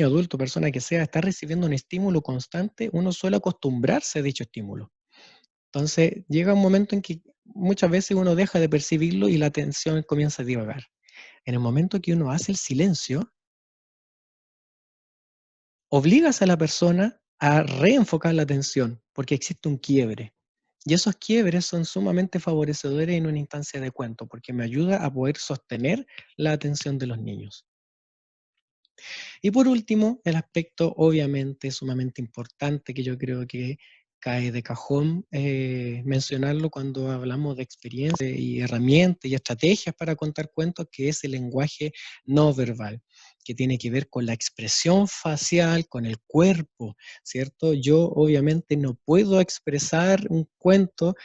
adulto, persona que sea, está recibiendo un estímulo constante, uno suele acostumbrarse a dicho estímulo. Entonces llega un momento en que muchas veces uno deja de percibirlo y la atención comienza a divagar. En el momento que uno hace el silencio, obligas a la persona a reenfocar la atención, porque existe un quiebre. Y esos quiebres son sumamente favorecedores en una instancia de cuento, porque me ayuda a poder sostener la atención de los niños. Y por último, el aspecto obviamente sumamente importante que yo creo que cae de cajón mencionarlo cuando hablamos de experiencias y herramientas y estrategias para contar cuentos, que es el lenguaje no verbal, que tiene que ver con la expresión facial, con el cuerpo, ¿cierto? Yo obviamente no puedo expresar un cuento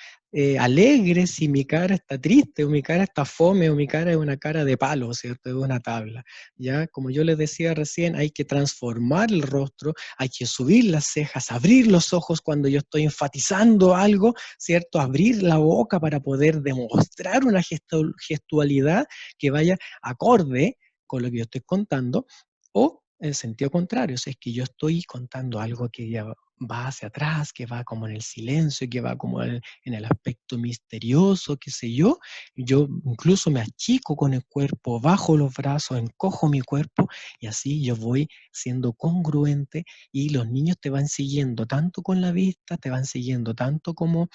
alegre si mi cara está triste, o mi cara está fome, o mi cara es una cara de palo, ¿cierto? Es una tabla. ¿Ya? Como yo les decía recién, hay que transformar el rostro, hay que subir las cejas, abrir los ojos cuando yo estoy enfatizando algo, ¿cierto? Abrir la boca para poder demostrar una gestualidad que vaya acorde con lo que yo estoy contando, o en sentido contrario, si es que yo estoy contando algo que ya va hacia atrás, que va como en el silencio, que va como en el aspecto misterioso, qué sé yo incluso me achico con el cuerpo, bajo los brazos, encojo mi cuerpo y así yo voy siendo congruente y los niños te van siguiendo tanto con la vista, te van siguiendo tanto como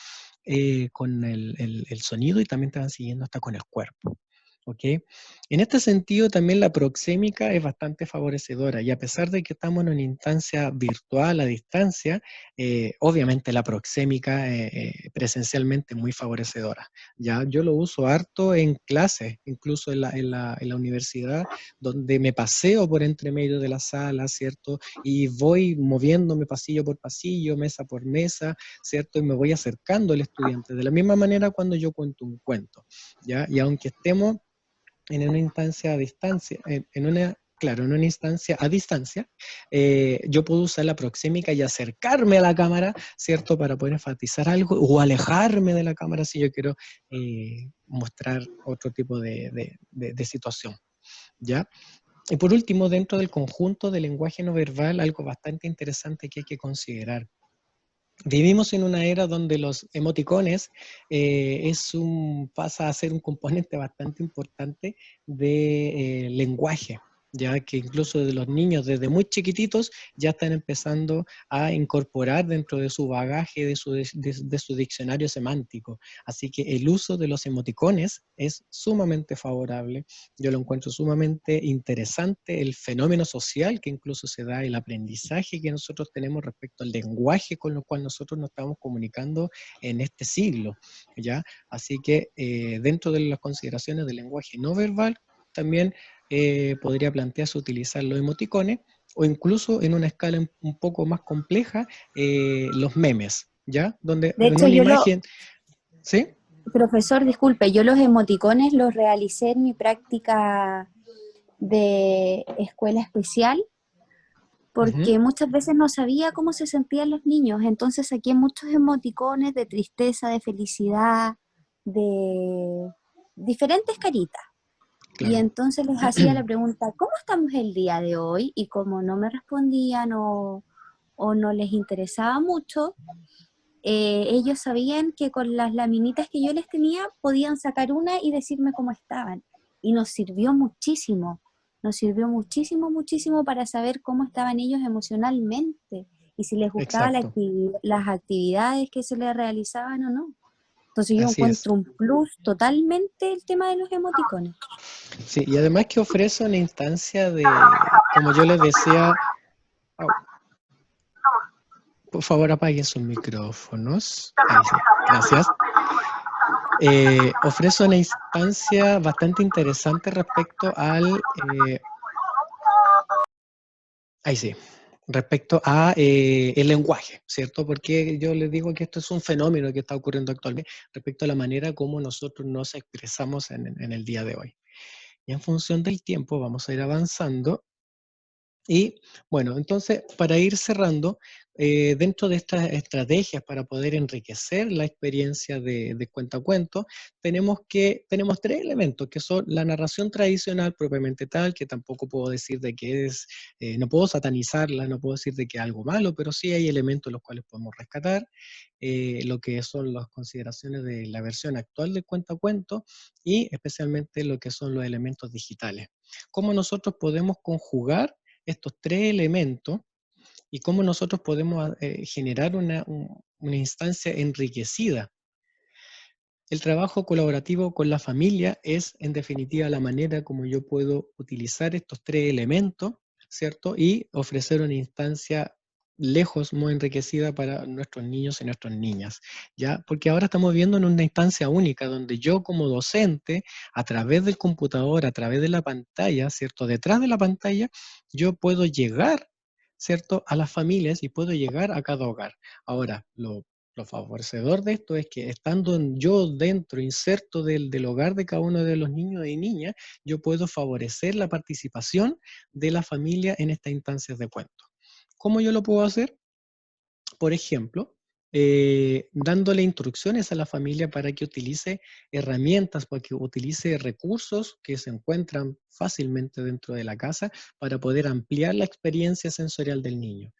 con el sonido y también te van siguiendo hasta con el cuerpo. ¿Ok? En este sentido también la proxémica es bastante favorecedora y a pesar de que estamos en una instancia virtual a distancia, obviamente la proxémica presencialmente es muy favorecedora. Ya yo lo uso harto en clases, incluso en la universidad, donde me paseo por entre medio de la sala, ¿cierto? Y voy moviéndome pasillo por pasillo, mesa por mesa, ¿cierto? Y me voy acercando al estudiante. De la misma manera cuando yo cuento un cuento, ¿ya? Y aunque estemos en una instancia a distancia, claro, en una instancia a distancia, yo puedo usar la proxémica y acercarme a la cámara, ¿cierto? Para poder enfatizar algo o alejarme de la cámara si yo quiero mostrar otro tipo de situación, ¿ya? Y por último, dentro del conjunto del lenguaje no verbal, algo bastante interesante que hay que considerar. Vivimos en una era donde los emoticones pasa a ser un componente bastante importante de lenguaje, ya que incluso de los niños desde muy chiquititos ya están empezando a incorporar dentro de su bagaje, de su diccionario semántico. Así que el uso de los emoticones es sumamente favorable. Yo lo encuentro sumamente interesante, el fenómeno social que incluso se da, el aprendizaje que nosotros tenemos respecto al lenguaje con lo cual nosotros nos estamos comunicando en este siglo, ¿ya? Así que dentro de las consideraciones del lenguaje no verbal, también podría plantearse utilizar los emoticones, o incluso en una escala un poco más compleja, los memes, ¿ya? Donde De en hecho, una imagen, ¿sí? profesor, disculpe, yo los emoticones los realicé en mi práctica de escuela especial Ujú. porque muchas veces no sabía cómo se sentían los niños, entonces saqué muchos emoticones de tristeza, de felicidad, de diferentes caritas. Y Claro. entonces les hacía la pregunta, ¿cómo estamos el día de hoy? Y como no me respondían o no les interesaba mucho, ellos sabían que con las laminitas que yo les tenía podían sacar una y decirme cómo estaban. Y nos sirvió muchísimo, muchísimo para saber cómo estaban ellos emocionalmente y si les gustaba Exacto, las actividades que se les realizaban o no. Entonces yo así es. encuentro un plus totalmente el tema de los emoticones. Sí, y además que ofrece una instancia de, como yo les decía, au, por favor apaguen sus micrófonos. Ahí sí, gracias. Ofrece una instancia bastante interesante respecto ahí sí, respecto a el lenguaje, ¿cierto? Porque yo les digo que esto es un fenómeno que está ocurriendo actualmente respecto a la manera como nosotros nos expresamos en el día de hoy. Y en función del tiempo vamos a ir avanzando Y bueno, entonces, para ir cerrando, dentro de estas estrategias para poder enriquecer la experiencia de cuentacuentos, tenemos tres elementos, que son la narración tradicional propiamente tal, que tampoco puedo decir de que es, no puedo satanizarla, no puedo decir de que es algo malo, pero sí hay elementos los cuales podemos rescatar, lo que son las consideraciones de la versión actual del cuentacuentos y especialmente lo que son los elementos digitales. Cómo nosotros podemos conjugar estos tres elementos y cómo nosotros podemos generar una instancia enriquecida. El trabajo colaborativo con la familia es, en definitiva, la manera como yo puedo utilizar estos tres elementos, ¿cierto? Y ofrecer una instancia lejos muy enriquecida para nuestros niños y nuestras niñas, ¿ya? Porque ahora estamos viendo en una instancia única donde yo como docente, a través del computador, a través de la pantalla, ¿cierto? Detrás de la pantalla, yo puedo llegar, ¿cierto? A las familias y puedo llegar a cada hogar. Ahora, lo favorecedor de esto es que estando yo dentro, inserto del hogar de cada uno de los niños y niñas, yo puedo favorecer la participación de la familia en estas instancias de cuento. ¿Cómo yo lo puedo hacer? Por ejemplo, dándole instrucciones a la familia para que utilice herramientas, para que utilice recursos que se encuentran fácilmente dentro de la casa para poder ampliar la experiencia sensorial del niño.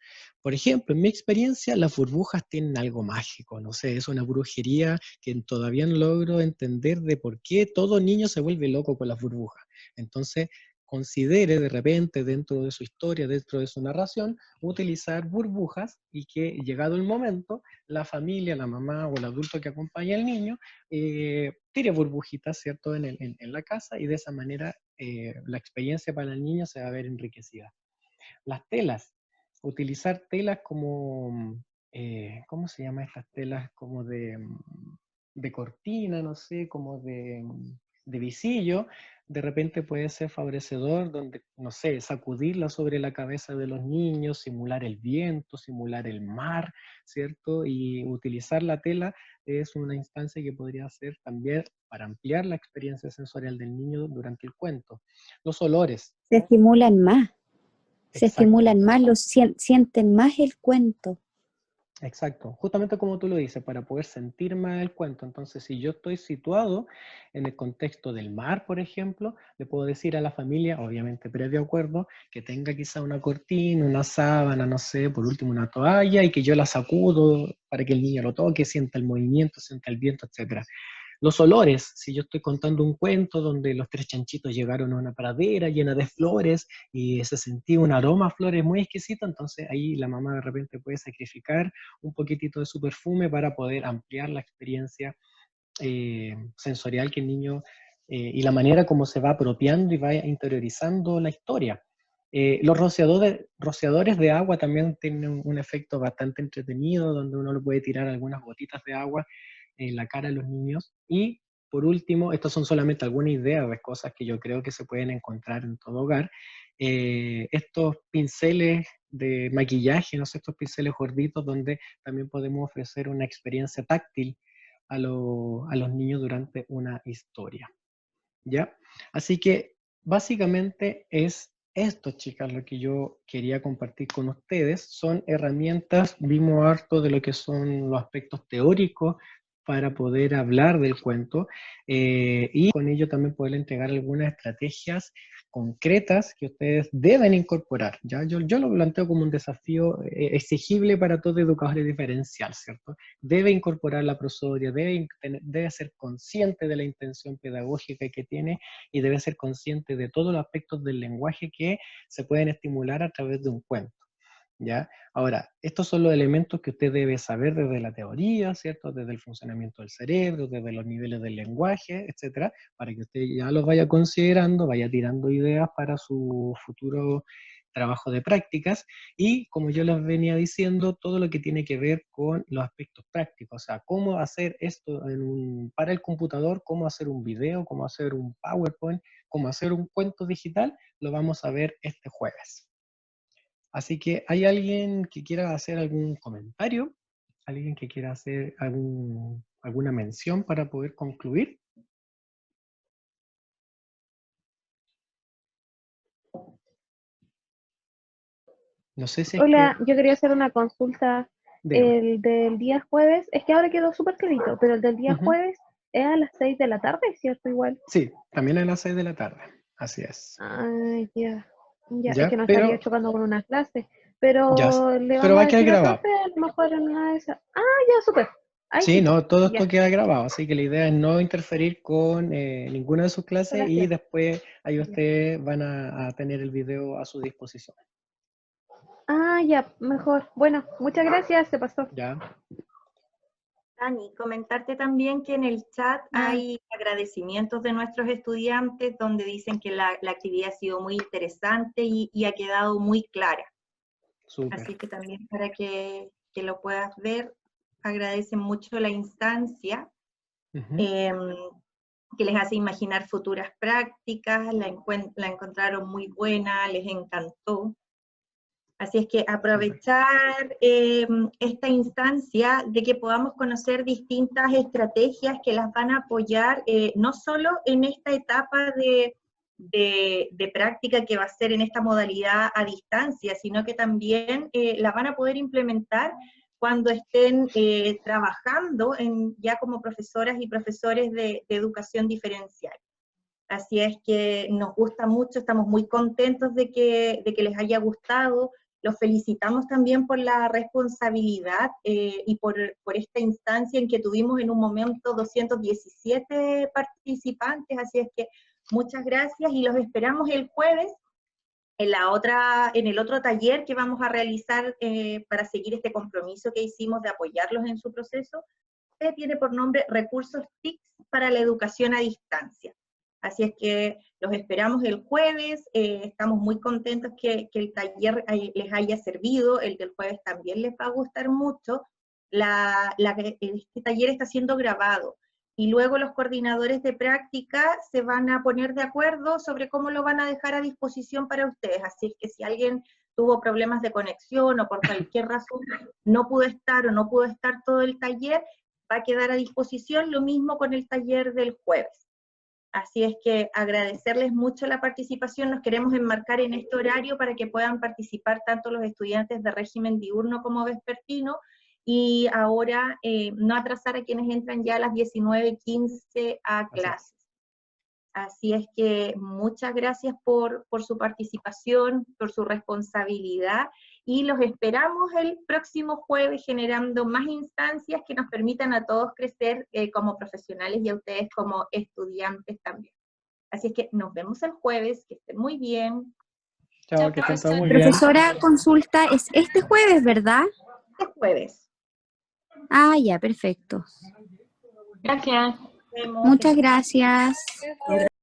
Por ejemplo, en mi experiencia, las burbujas tienen algo mágico, no sé, es una brujería que todavía no logro entender de por qué todo niño se vuelve loco con las burbujas. Entonces, considere de repente dentro de su historia, dentro de su narración, utilizar burbujas y que llegado el momento, la familia, la mamá o el adulto que acompaña al niño, tire burbujitas, ¿cierto?, en la casa y de esa manera la experiencia para el niño se va a ver enriquecida. Las telas, utilizar telas como, ¿cómo se llama estas telas? Como de cortina, no sé, como de visillo, de repente puede ser favorecedor donde, no sé, sacudirla sobre la cabeza de los niños, simular el viento, simular el mar, ¿cierto? Y utilizar la tela es una instancia que podría ser también para ampliar la experiencia sensorial del niño durante el cuento. Los olores. Se estimulan más, Exacto. sienten más el cuento. Exacto, justamente como tú lo dices, para poder sentir más el cuento. Entonces, si yo estoy situado en el contexto del mar, por ejemplo, le puedo decir a la familia, obviamente previo acuerdo, que tenga quizá una cortina, una sábana, no sé, por último una toalla, y que yo la sacudo para que el niño lo toque, sienta el movimiento, sienta el viento, etc. Los olores, si yo estoy contando un cuento donde los tres chanchitos llegaron a una pradera llena de flores y se sentía un aroma a flores muy exquisito, entonces ahí la mamá de repente puede sacrificar un poquitito de su perfume para poder ampliar la experiencia sensorial que el niño y la manera como se va apropiando y va interiorizando la historia. Los rociadores de agua también tienen un efecto bastante entretenido, donde uno le puede tirar algunas gotitas de agua en la cara a los niños. Y por último, estas son solamente algunas ideas de cosas que yo creo que se pueden encontrar en todo hogar. Estos pinceles de maquillaje, ¿no sé? Estos pinceles gorditos donde también podemos ofrecer una experiencia táctil a los niños durante una historia, ¿ya? Así que básicamente es esto, chicas, lo que yo quería compartir con ustedes. Son herramientas, vimos harto de lo que son los aspectos teóricos para poder hablar del cuento y con ello también poder entregar algunas estrategias concretas que ustedes deben incorporar. ¿Ya? Yo lo planteo como un desafío exigible para todo educador diferencial, ¿cierto? Debe incorporar la prosodia, debe ser consciente de la intención pedagógica que tiene y debe ser consciente de todos los aspectos del lenguaje que se pueden estimular a través de un cuento. ¿Ya? Ahora, estos son los elementos que usted debe saber desde la teoría, ¿cierto? Desde el funcionamiento del cerebro, desde los niveles del lenguaje, etcétera, para que usted ya los vaya considerando, vaya tirando ideas para su futuro trabajo de prácticas y, como yo les venía diciendo, todo lo que tiene que ver con los aspectos prácticos, o sea, cómo hacer esto para el computador, cómo hacer un video, cómo hacer un PowerPoint, cómo hacer un cuento digital, lo vamos a ver este jueves. Así que, ¿hay alguien que quiera hacer algún comentario? ¿Alguien que quiera hacer alguna mención para poder concluir? No sé si es Hola, que... yo quería hacer una consulta. Dígame. El del día jueves, es que ahora quedó súper clarito, pero el del día Ujú. jueves es a las 6 de la tarde, ¿cierto? Igual. Sí, también a las 6 de la tarde. Así es. Ay, ya. Ya, es que ¿Ya? no estaría Pero chocando con una clase. ya, Pero le pero vamos va a a quedar decir al grabado. profe, a lo mejor en una de esas. Ah, ya, súper. Ahí Sí, sí. no, todo esto Ya, queda grabado, así que la idea es no interferir con ninguna de sus con clases la y clase. después ahí Ya. ustedes van a tener el video a su disposición. Ah, ya, mejor. Bueno, muchas gracias, se pasó. ¿Ya? Dani, comentarte también que en el chat Ah, hay agradecimientos de nuestros estudiantes donde dicen que la actividad ha sido muy interesante y ha quedado muy clara. Súper. Así que también para que lo puedas ver, agradecen mucho la instancia, Ujú. que les hace imaginar futuras prácticas, la encontraron muy buena, les encantó. Así es que aprovechar esta instancia de que podamos conocer distintas estrategias que las van a apoyar, no solo en esta etapa de práctica que va a ser en esta modalidad a distancia, sino que también las van a poder implementar cuando estén trabajando ya como profesoras y profesores de educación diferencial. Así es que nos gusta mucho, estamos muy contentos de que les haya gustado. Los felicitamos también por la responsabilidad y por esta instancia en que tuvimos en un momento 217 participantes, así es que muchas gracias y los esperamos el jueves en el otro taller que vamos a realizar para seguir este compromiso que hicimos de apoyarlos en su proceso, que tiene por nombre Recursos TICS para la Educación a Distancia. Así es que los esperamos el jueves, estamos muy contentos que el taller les haya servido, el del jueves también les va a gustar mucho. Este taller está siendo grabado y luego los coordinadores de práctica se van a poner de acuerdo sobre cómo lo van a dejar a disposición para ustedes. Así es que si alguien tuvo problemas de conexión o por cualquier razón no pudo estar o no pudo estar todo el taller, va a quedar a disposición, lo mismo con el taller del jueves. Así es que agradecerles mucho la participación, nos queremos enmarcar en este horario para que puedan participar tanto los estudiantes de régimen diurno como vespertino, y ahora no atrasar a quienes entran ya a las 19:15 a Así es. clases. Así es que muchas gracias por su participación, por su responsabilidad, y los esperamos el próximo jueves generando más instancias que nos permitan a todos crecer como profesionales y a ustedes como estudiantes también. Así es que nos vemos el jueves, que estén muy bien. Chao, que estén todos muy bien. Profesora, consulta, es este jueves, ¿verdad? Este jueves. Ah, ya, perfecto. Gracias. Nos vemos. Muchas gracias.